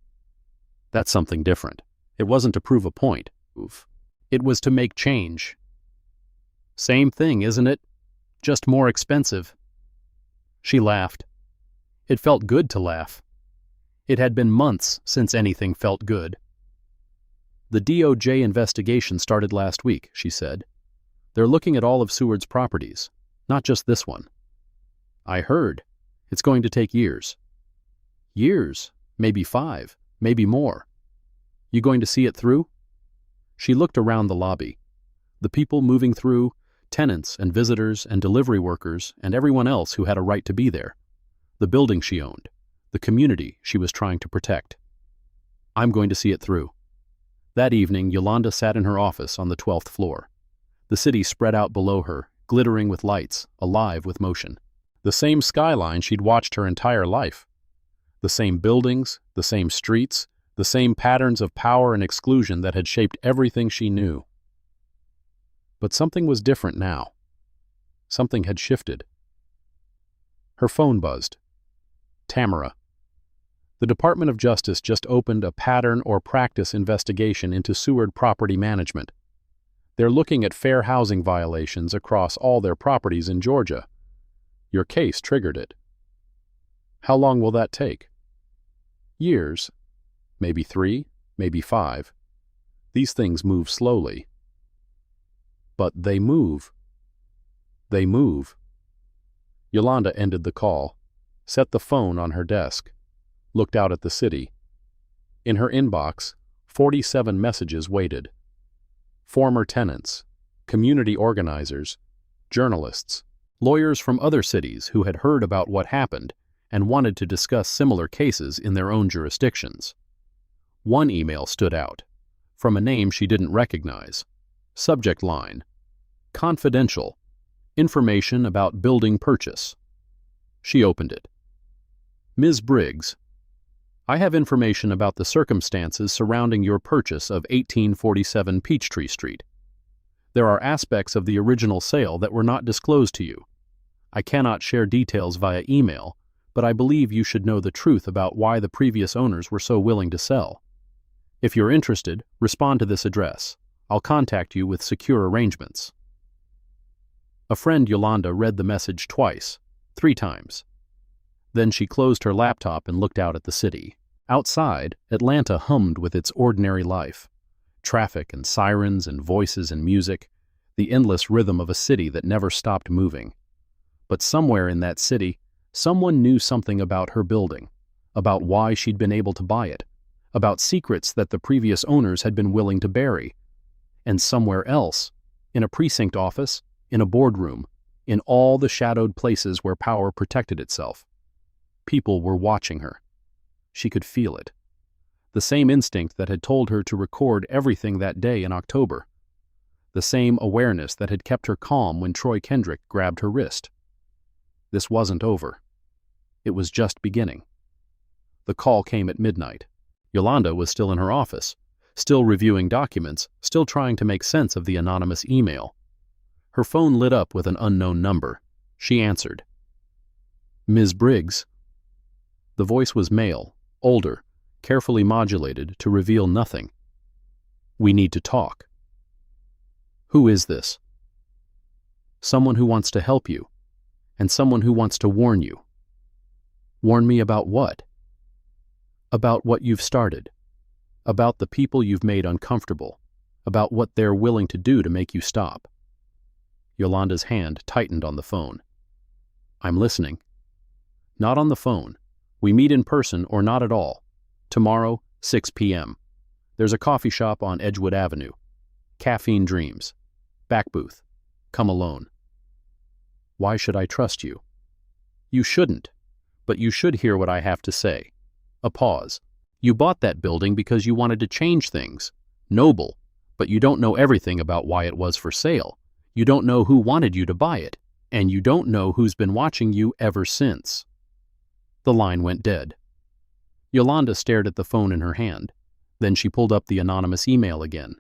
Speaker 1: That's something different. It wasn't to prove a point. It was to make change. Same thing, isn't it? Just more expensive. She laughed. It felt good to laugh. It had been months since anything felt good. The DOJ investigation started last week, she said. They're looking at all of Seward's properties, not just this one. I heard. It's going to take years. Years, maybe 5, maybe more. You going to see it through? She looked around the lobby. The people moving through, tenants and visitors and delivery workers and everyone else who had a right to be there. the building she owned, the community she was trying to protect. I'm going to see it through. That evening, Yolanda sat in her office on the 12th floor. The city spread out below her, glittering with lights, alive with motion. The same skyline she'd watched her entire life. The same buildings, the same streets, the same patterns of power and exclusion that had shaped everything she knew. But something was different now. Something had shifted. Her phone buzzed. Tamara. The Department of Justice just opened a pattern or practice investigation into Seward property management. They're looking at fair housing violations across all their properties in Georgia. Your case triggered it. How long will that take? Years. Maybe 3, maybe 5. These things move slowly. But they move. They move. Yolanda ended the call, set the phone on her desk, looked out at the city. In her inbox, 47 messages waited. Former tenants, community organizers, journalists, lawyers from other cities who had heard about what happened and wanted to discuss similar cases in their own jurisdictions. One email stood out, from a name she didn't recognize. Subject line: confidential, information about building purchase. She opened it. Ms. Briggs, I have information about the circumstances surrounding your purchase of 1847 Peachtree Street. There are aspects of the original sale that were not disclosed to you. I cannot share details via email, but I believe you should know the truth about why the previous owners were so willing to sell. If you're interested, respond to this address. I'll contact you with secure arrangements. A friend, Yolanda, read the message twice, 3 times. Then she closed her laptop and looked out at the city. Outside, Atlanta hummed with its ordinary life. Traffic and sirens and voices and music, the endless rhythm of a city that never stopped moving. But somewhere in that city, someone knew something about her building, about why she'd been able to buy it, about secrets that the previous owners had been willing to bury. And somewhere else, in a precinct office, in a boardroom, in all the shadowed places where power protected itself, people were watching her. She could feel it. The same instinct that had told her to record everything that day in October. The same awareness that had kept her calm when Troy Kendrick grabbed her wrist. This wasn't over. It was just beginning. The call came at midnight. Yolanda was still in her office, still reviewing documents, still trying to make sense of the anonymous email. Her phone lit up with an unknown number. She answered. Ms. Briggs. The voice was male, older, carefully modulated to reveal nothing. We need to talk. Who is this? Someone who wants to help you, and someone who wants to warn you. Warn me about what? About what you've started, about the people you've made uncomfortable, about what they're willing to do to make you stop. Yolanda's hand tightened on the phone. I'm listening. Not on the phone. We meet in person or not at all. Tomorrow, 6 p.m. There's a coffee shop on Edgewood Avenue. Caffeine Dreams. Back booth. Come alone. Why should I trust you? You shouldn't, but you should hear what I have to say. A pause. You bought that building because you wanted to change things. Noble, but you don't know everything about why it was for sale. You don't know who wanted you to buy it, and you don't know who's been watching you ever since. The line went dead. Yolanda stared at the phone in her hand. Then she pulled up the anonymous email again.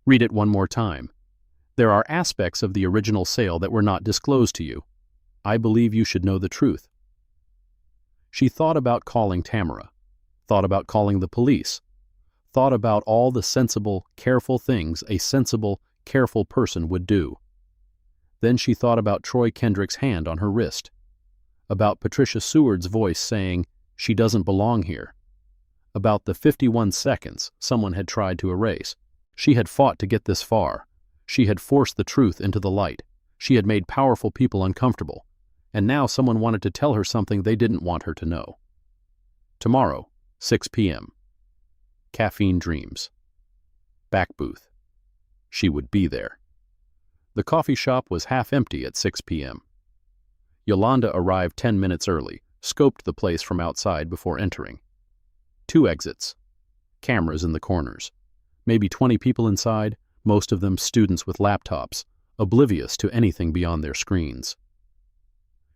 Speaker 1: Read it one more time. There are aspects of the original sale that were not disclosed to you. I believe you should know the truth. She thought about calling Tamara, thought about calling the police, thought about all the sensible, careful things a sensible, careful person would do. Then she thought about Troy Kendrick's hand on her wrist, about Patricia Seward's voice saying, she doesn't belong here, about the 51 seconds someone had tried to erase. She had fought to get this far. She had forced the truth into the light. She had made powerful people uncomfortable. And now someone wanted to tell her something they didn't want her to know. Tomorrow, 6 p.m. Caffeine Dreams. Back booth. She would be there. The coffee shop was half empty at 6 p.m. Yolanda arrived 10 minutes early, scoped the place from outside before entering. 2 exits. Cameras in the corners. Maybe 20 people inside, most of them students with laptops, oblivious to anything beyond their screens.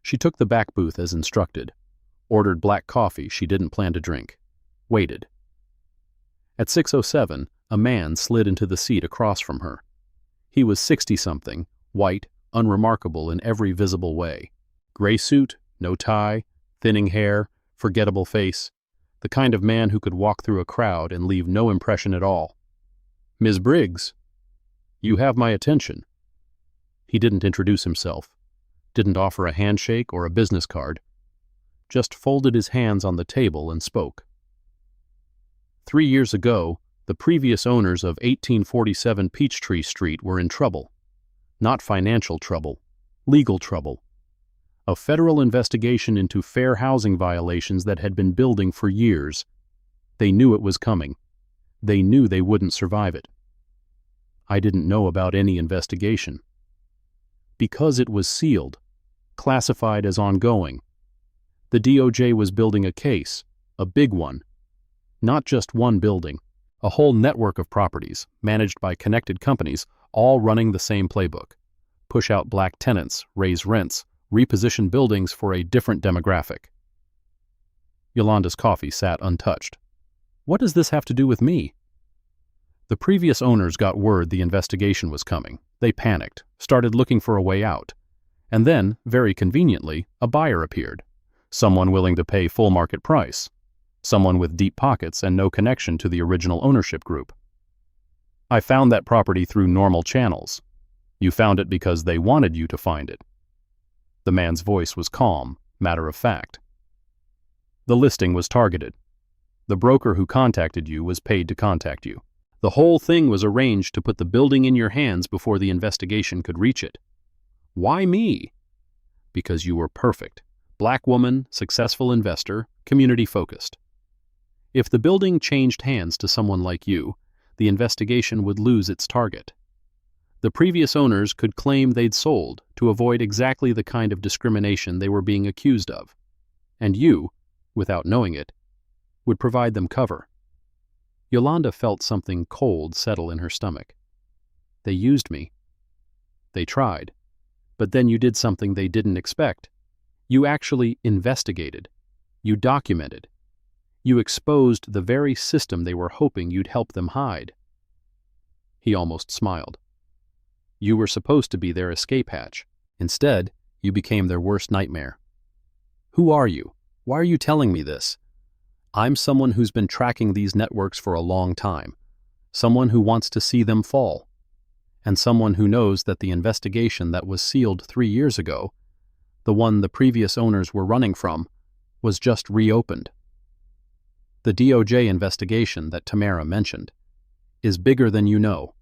Speaker 1: She took the back booth as instructed, ordered black coffee she didn't plan to drink, waited. At 6:07, a man slid into the seat across from her. He was 60-something, white, unremarkable in every visible way. Gray suit, no tie, thinning hair, forgettable face, the kind of man who could walk through a crowd and leave no impression at all. "Ms. Briggs, you have my attention." He didn't introduce himself, didn't offer a handshake or a business card, just folded his hands on the table and spoke. 3 years ago, the previous owners of 1847 Peachtree Street were in trouble. Not financial trouble, legal trouble. A federal investigation into fair housing violations that had been building for years. They knew it was coming. They knew they wouldn't survive it. I didn't know about any investigation. Because it was sealed, classified as ongoing. The DOJ was building a case, a big one. Not just one building, a whole network of properties, managed by connected companies, all running the same playbook. Push out black tenants, raise rents, reposition buildings for a different demographic. Yolanda's coffee sat untouched. What does this have to do with me? The previous owners got word the investigation was coming. They panicked, started looking for a way out. And then, very conveniently, a buyer appeared. Someone willing to pay full market price. Someone with deep pockets and no connection to the original ownership group. I found that property through normal channels. You found it because they wanted you to find it. The man's voice was calm, matter of fact. The listing was targeted. The broker who contacted you was paid to contact you. The whole thing was arranged to put the building in your hands before the investigation could reach it. Why me? Because you were perfect. Black woman, successful investor, community-focused. If the building changed hands to someone like you, the investigation would lose its target. The previous owners could claim they'd sold to avoid exactly the kind of discrimination they were being accused of. And you, without knowing it, would provide them cover. Yolanda felt something cold settle in her stomach. They used me. They tried. But then you did something they didn't expect. You actually investigated. You documented. You exposed the very system they were hoping you'd help them hide. He almost smiled. You were supposed to be their escape hatch. Instead, you became their worst nightmare. Who are you? Why are you telling me this? I'm someone who's been tracking these networks for a long time. Someone who wants to see them fall. And someone who knows that the investigation that was sealed 3 years ago, the one the previous owners were running from, was just reopened. The DOJ investigation that Tamara mentioned is bigger than you know,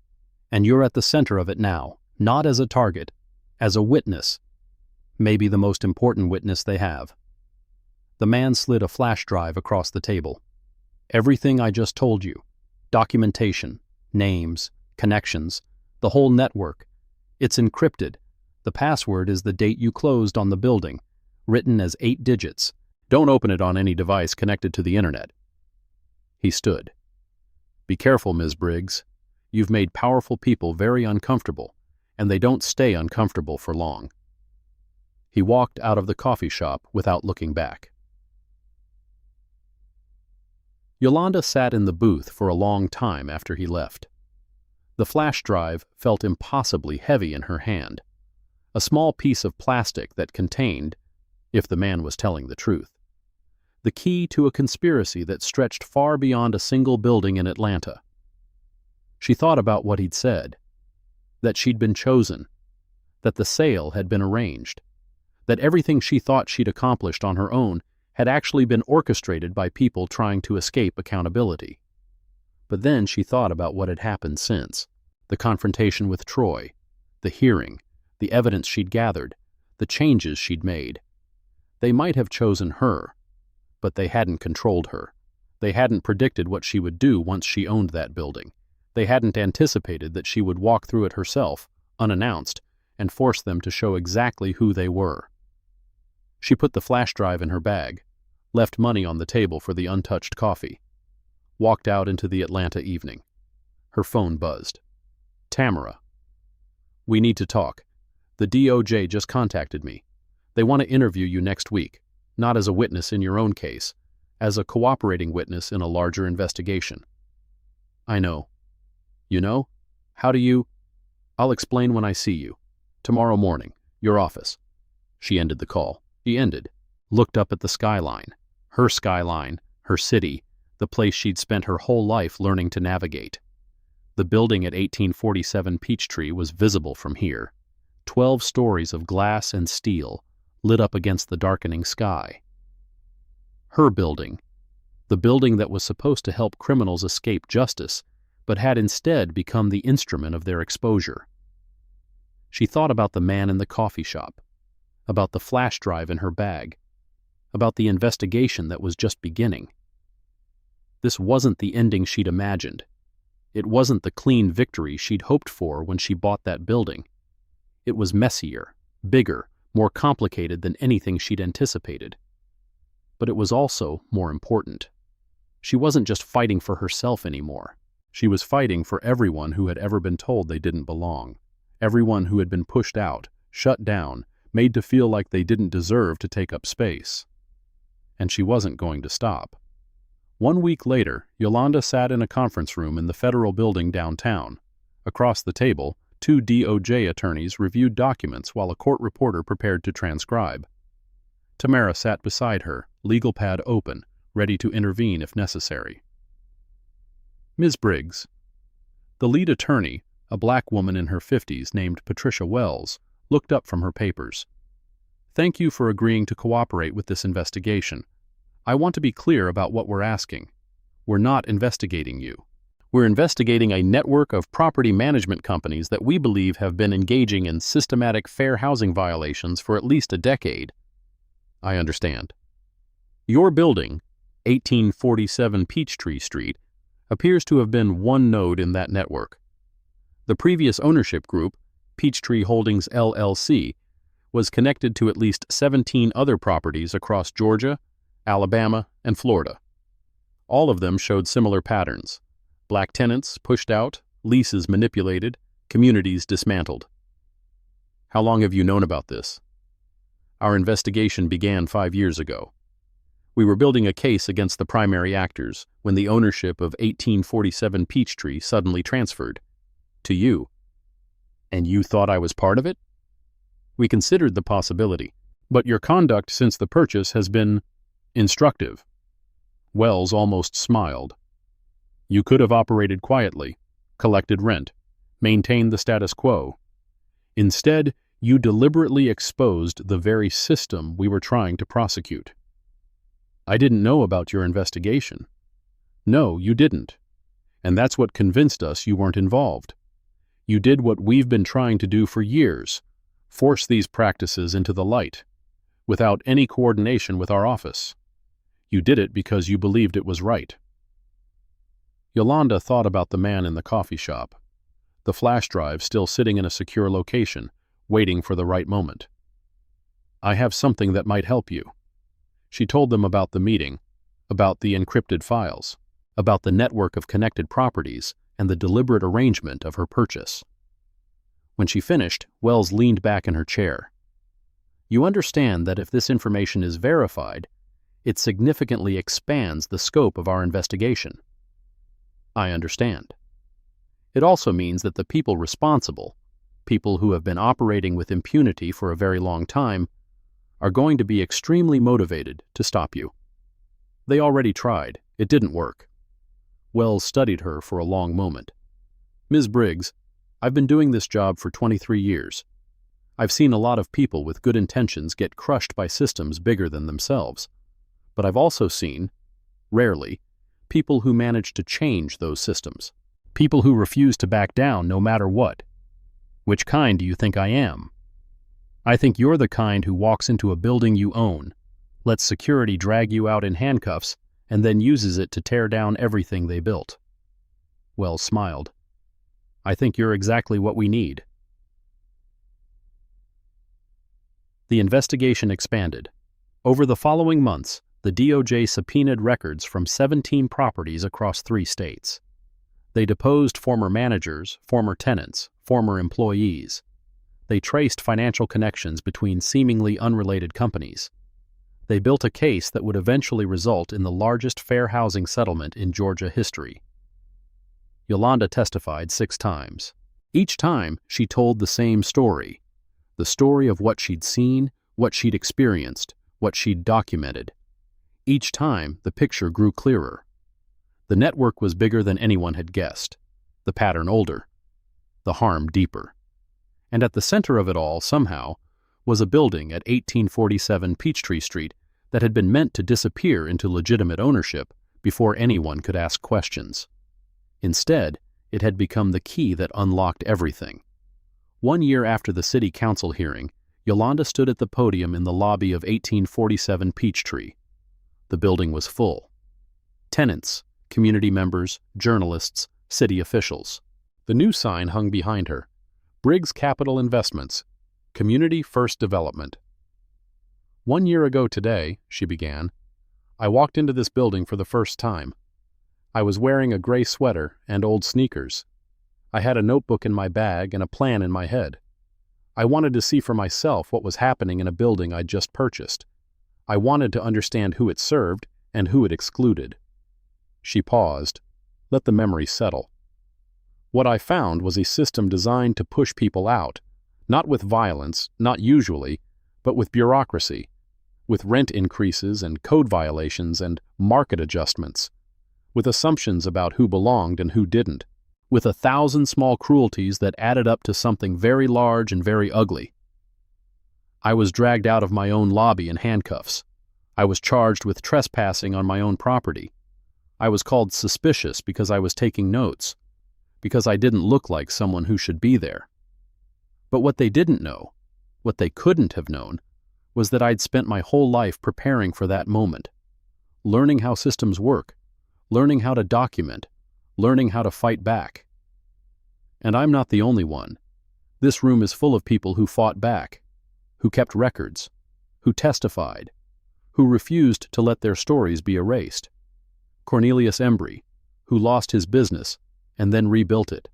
Speaker 1: and you're at the center of it now, not as a target, as a witness, maybe the most important witness they have. The man slid a flash drive across the table. Everything I just told you, documentation, names, connections, the whole network, it's encrypted. The password is the date you closed on the building, written as 8 digits. Don't open it on any device connected to the internet. He stood. Be careful, Ms. Briggs. You've made powerful people very uncomfortable, and they don't stay uncomfortable for long. He walked out of the coffee shop without looking back. Yolanda sat in the booth for a long time after he left. The flash drive felt impossibly heavy in her hand, a small piece of plastic that contained, if the man was telling the truth, the key to a conspiracy that stretched far beyond a single building in Atlanta. She thought about what he'd said, that she'd been chosen, that the sale had been arranged, that everything she thought she'd accomplished on her own had actually been orchestrated by people trying to escape accountability. But then she thought about what had happened since, the confrontation with Troy, the hearing, the evidence she'd gathered, the changes she'd made. They might have chosen her, but they hadn't controlled her. They hadn't predicted what she would do once she owned that building. They hadn't anticipated that she would walk through it herself, unannounced, and force them to show exactly who they were. She put the flash drive in her bag, left money on the table for the untouched coffee, walked out into the Atlanta evening. Her phone buzzed. Tamara. We need to talk. The DOJ just contacted me. They want to interview you next week, not as a witness in your own case, as a cooperating witness in a larger investigation. I know. You know? How do you? I'll explain when I see you. Tomorrow morning, your office. She ended the call. She ended, looked up at the skyline, her city, the place she'd spent her whole life learning to navigate. The building at 1847 Peachtree was visible from here, 12 stories of glass and steel lit up against the darkening sky. Her building, the building that was supposed to help criminals escape justice, but had instead become the instrument of their exposure. She thought about the man in the coffee shop, about the flash drive in her bag, about the investigation that was just beginning. This wasn't the ending she'd imagined. It wasn't the clean victory she'd hoped for when she bought that building. It was messier, bigger, more complicated than anything she'd anticipated. But it was also more important. She wasn't just fighting for herself anymore. She was fighting for everyone who had ever been told they didn't belong, everyone who had been pushed out, shut down, made to feel like they didn't deserve to take up space. And she wasn't going to stop. 1 week later, Yolanda sat in a conference room in the federal building downtown. Across the table, 2 DOJ attorneys reviewed documents while a court reporter prepared to transcribe. Tamara sat beside her, legal pad open, ready to intervene if necessary. Ms. Briggs. The lead attorney, a black woman in her 50s named Patricia Wells, looked up from her papers. Thank you for agreeing to cooperate with this investigation. I want to be clear about what we're asking. We're not investigating you. We're investigating a network of property management companies that we believe have been engaging in systematic fair housing violations for at least a decade. I understand. Your building, 1847 Peachtree Street, appears to have been one node in that network. The previous ownership group, Peachtree Holdings LLC, was connected to at least 17 other properties across Georgia, Alabama, and Florida. All of them showed similar patterns: black tenants pushed out, leases manipulated, communities dismantled. How long have you known about this? Our investigation began 5 years ago. We were building a case against the primary actors when the ownership of 1847 Peachtree suddenly transferred to you. And you thought I was part of it? We considered the possibility, but your conduct since the purchase has been instructive. Wells almost smiled. You could have operated quietly, collected rent, maintained the status quo. Instead, you deliberately exposed the very system we were trying to prosecute. I didn't know about your investigation. No, you didn't. And that's what convinced us you weren't involved. You did what we've been trying to do for years, force these practices into the light, without any coordination with our office. You did it because you believed it was right. Yolanda thought about the man in the coffee shop, the flash drive still sitting in a secure location, waiting for the right moment. I have something that might help you. She told them about the meeting, about the encrypted files, about the network of connected properties, and the deliberate arrangement of her purchase. When she finished, Wells leaned back in her chair. You understand that if this information is verified, it significantly expands the scope of our investigation. I understand. It also means that the people responsible, people who have been operating with impunity for a very long time, are going to be extremely motivated to stop you. They already tried. It didn't work. Wells studied her for a long moment. Ms. Briggs, I've been doing this job for 23 years. I've seen a lot of people with good intentions get crushed by systems bigger than themselves. But I've also seen, rarely, people who manage to change those systems. People who refuse to back down no matter what. Which kind do you think I am? I think you're the kind who walks into a building you own, lets security drag you out in handcuffs, and then uses it to tear down everything they built. Wells smiled. I think you're exactly what we need. The investigation expanded. Over the following months, the DOJ subpoenaed records from 17 properties across 3 states. They deposed former managers, former tenants, former employees. They traced financial connections between seemingly unrelated companies. They built a case that would eventually result in the largest fair housing settlement in Georgia history. Yolanda testified 6 times. Each time, she told the same story. The story of what she'd seen, what she'd experienced, what she'd documented. Each time, the picture grew clearer. The network was bigger than anyone had guessed, the pattern older, the harm deeper. And at the center of it all, somehow, was a building at 1847 Peachtree Street that had been meant to disappear into legitimate ownership before anyone could ask questions. Instead, it had become the key that unlocked everything. 1 year after the city council hearing, Yolanda stood at the podium in the lobby of 1847 Peachtree. The building was full. Tenants, community members, journalists, city officials. The new sign hung behind her. Briggs Capital Investments, Community First Development. 1 year ago today, she began, I walked into this building for the first time. I was wearing a gray sweater and old sneakers. I had a notebook in my bag and a plan in my head. I wanted to see for myself what was happening in a building I'd just purchased. I wanted to understand who it served and who it excluded. She paused. Let the memory settle. What I found was a system designed to push people out, not with violence, not usually, but with bureaucracy, with rent increases and code violations and market adjustments, with assumptions about who belonged and who didn't, with 1,000 small cruelties that added up to something very large and very ugly. I was dragged out of my own lobby in handcuffs. I was charged with trespassing on my own property. I was called suspicious because I was taking notes, because I didn't look like someone who should be there. But what they didn't know, what they couldn't have known, was that I'd spent my whole life preparing for that moment, learning how systems work, learning how to document, learning how to fight back. And I'm not the only one. This room is full of people who fought back, who kept records, who testified, who refused to let their stories be erased. Cornelius Embry, who lost his business and then rebuilt it.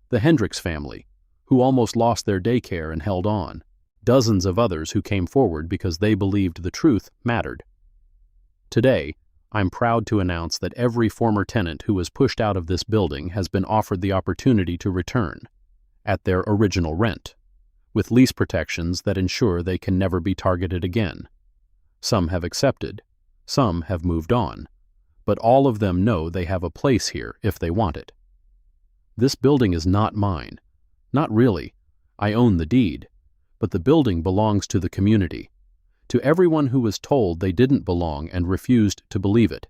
Speaker 1: The Hendricks family, who almost lost their daycare and held on. Dozens of others who came forward because they believed the truth mattered. Today, I'm proud to announce that every former tenant who was pushed out of this building has been offered the opportunity to return, at their original rent, with lease protections that ensure they can never be targeted again. Some have accepted, some have moved on, but all of them know they have a place here if they want it. This building is not mine. Not really. I own the deed, but the building belongs to the community. To everyone who was told they didn't belong and refused to believe it.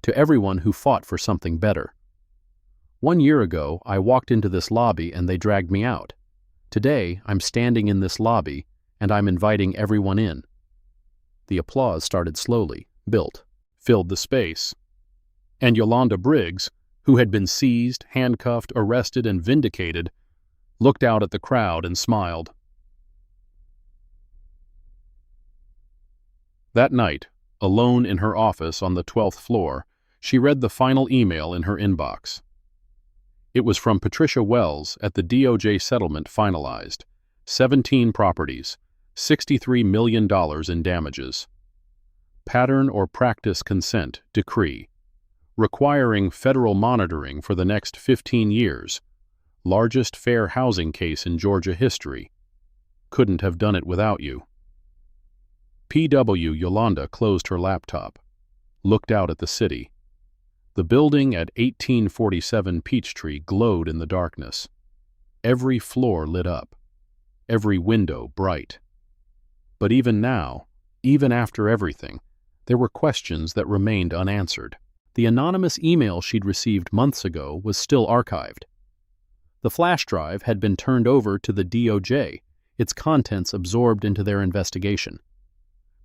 Speaker 1: To everyone who fought for something better. 1 year ago, I walked into this lobby and they dragged me out. Today, I'm standing in this lobby and I'm inviting everyone in. The applause started slowly, built, filled the space. And Yolanda Briggs, who had been seized, handcuffed, arrested, and vindicated, looked out at the crowd and smiled. That night, alone in her office on the 12th floor, she read the final email in her inbox. It was from Patricia Wells at the DOJ settlement finalized. 17 properties, $63 million in damages. Pattern or practice consent decree. Requiring federal monitoring for the next 15 years. Largest fair housing case in Georgia history. Couldn't have done it without you. P.W. Yolanda closed her laptop, looked out at the city. The building at 1847 Peachtree glowed in the darkness. Every floor lit up, every window bright. But even now, even after everything, there were questions that remained unanswered. The anonymous email she'd received months ago was still archived. The flash drive had been turned over to the DOJ, its contents absorbed into their investigation.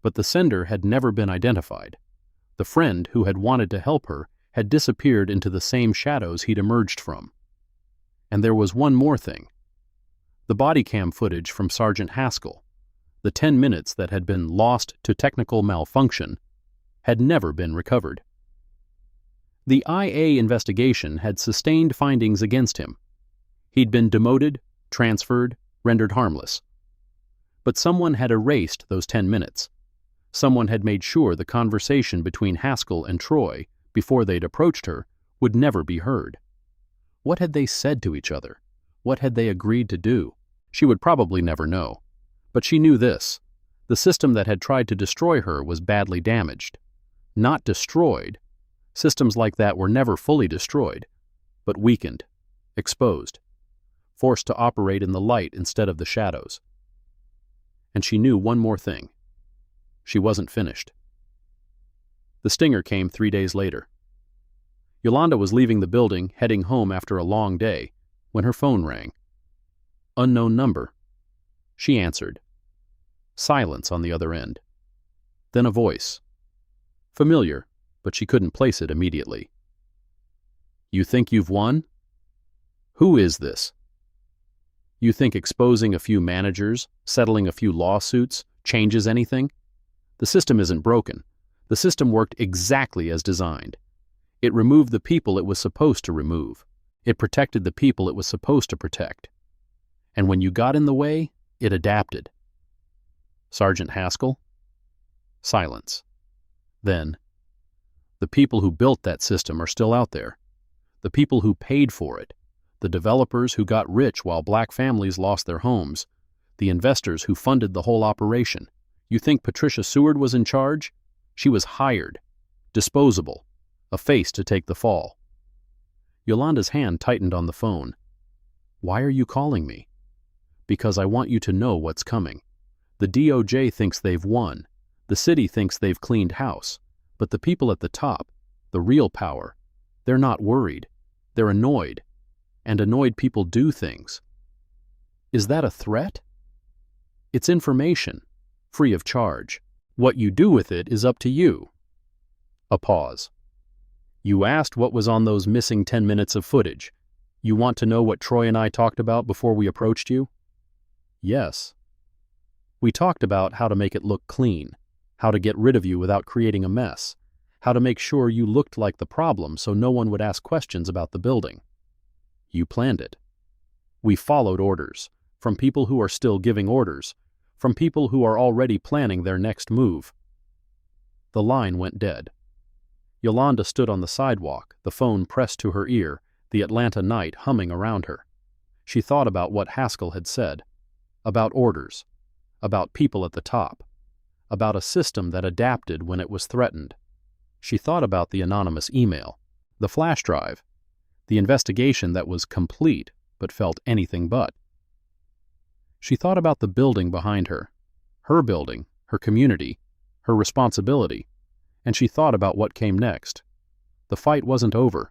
Speaker 1: But the sender had never been identified. The friend who had wanted to help her had disappeared into the same shadows he'd emerged from. And there was one more thing. The bodycam footage from Sergeant Haskell, The 10 minutes that had been lost to technical malfunction had never been recovered. The IA investigation had sustained findings against him. He'd been demoted, transferred, rendered harmless. But someone had erased those 10 minutes. Someone had made sure the conversation between Haskell and Troy, before they'd approached her, would never be heard. What had they said to each other? What had they agreed to do? She would probably never know. But she knew this. The system that had tried to destroy her was badly damaged. Not destroyed. Systems like that were never fully destroyed, but weakened, exposed, forced to operate in the light instead of the shadows. And she knew one more thing. She wasn't finished. The stinger came 3 days later. Yolanda was leaving the building, heading home after a long day, when her phone rang. Unknown number. She answered. Silence on the other end. Then a voice. Familiar, but she couldn't place it immediately. You think you've won? Who is this? You think exposing a few managers, settling a few lawsuits, changes anything? The system isn't broken. The system worked exactly as designed. It removed the people it was supposed to remove. It protected the people it was supposed to protect. And when you got in the way, it adapted. Sergeant Haskell? Silence. Then, the people who built that system are still out there. The people who paid for it. The developers who got rich while black families lost their homes. The investors who funded the whole operation. You think Patricia Seward was in charge? She was hired. Disposable. A face to take the fall. Yolanda's hand tightened on the phone. Why are you calling me? Because I want you to know what's coming. The DOJ thinks they've won. The city thinks they've cleaned house. But the people at the top, the real power, they're not worried. They're annoyed. And annoyed people do things. Is that a threat? It's information, free of charge. What you do with it is up to you. A pause. You asked what was on those missing 10 minutes of footage. You want to know what Troy and I talked about before we approached you? Yes. We talked about how to make it look clean, how to get rid of you without creating a mess, how to make sure you looked like the problem so no one would ask questions about the building. You planned it. We followed orders, from people who are still giving orders, from people who are already planning their next move. The line went dead. Yolanda stood on the sidewalk, the phone pressed to her ear, the Atlanta night humming around her. She thought about what Haskell had said, about orders, about people at the top, about a system that adapted when it was threatened. She thought about the anonymous email, the flash drive, the investigation that was complete but felt anything but. She thought about the building behind her building, her community, her responsibility, and she thought about what came next. The fight wasn't over.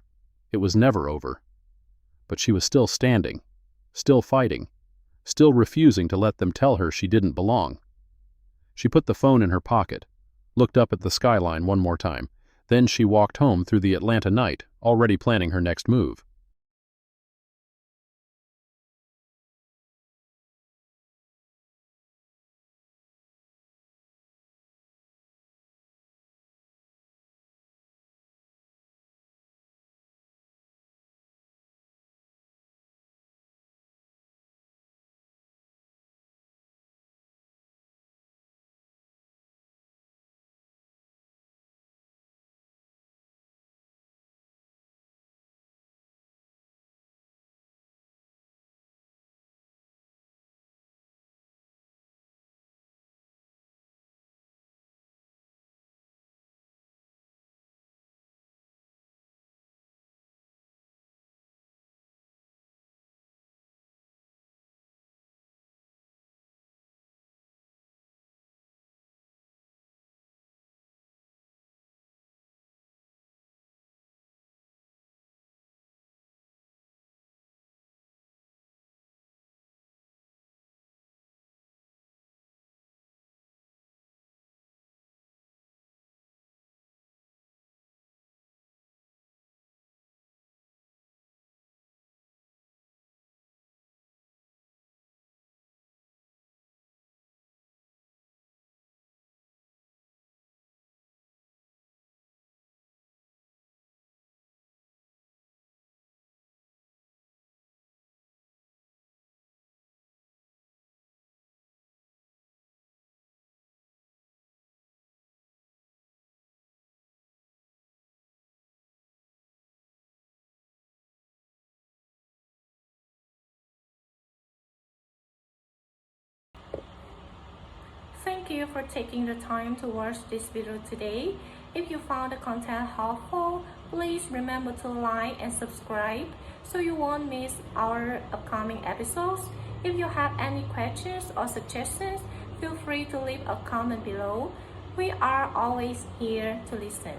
Speaker 1: It was never over. But she was still standing, still fighting, still refusing to let them tell her she didn't belong. She put the phone in her pocket, looked up at the skyline one more time. Then she walked home through the Atlanta night, already planning her next move.
Speaker 2: Thank you for taking the time to watch this video today. If you found the content helpful, please remember to like and subscribe so you won't miss our upcoming episodes. If you have any questions or suggestions, feel free to leave a comment below. We are always here to listen.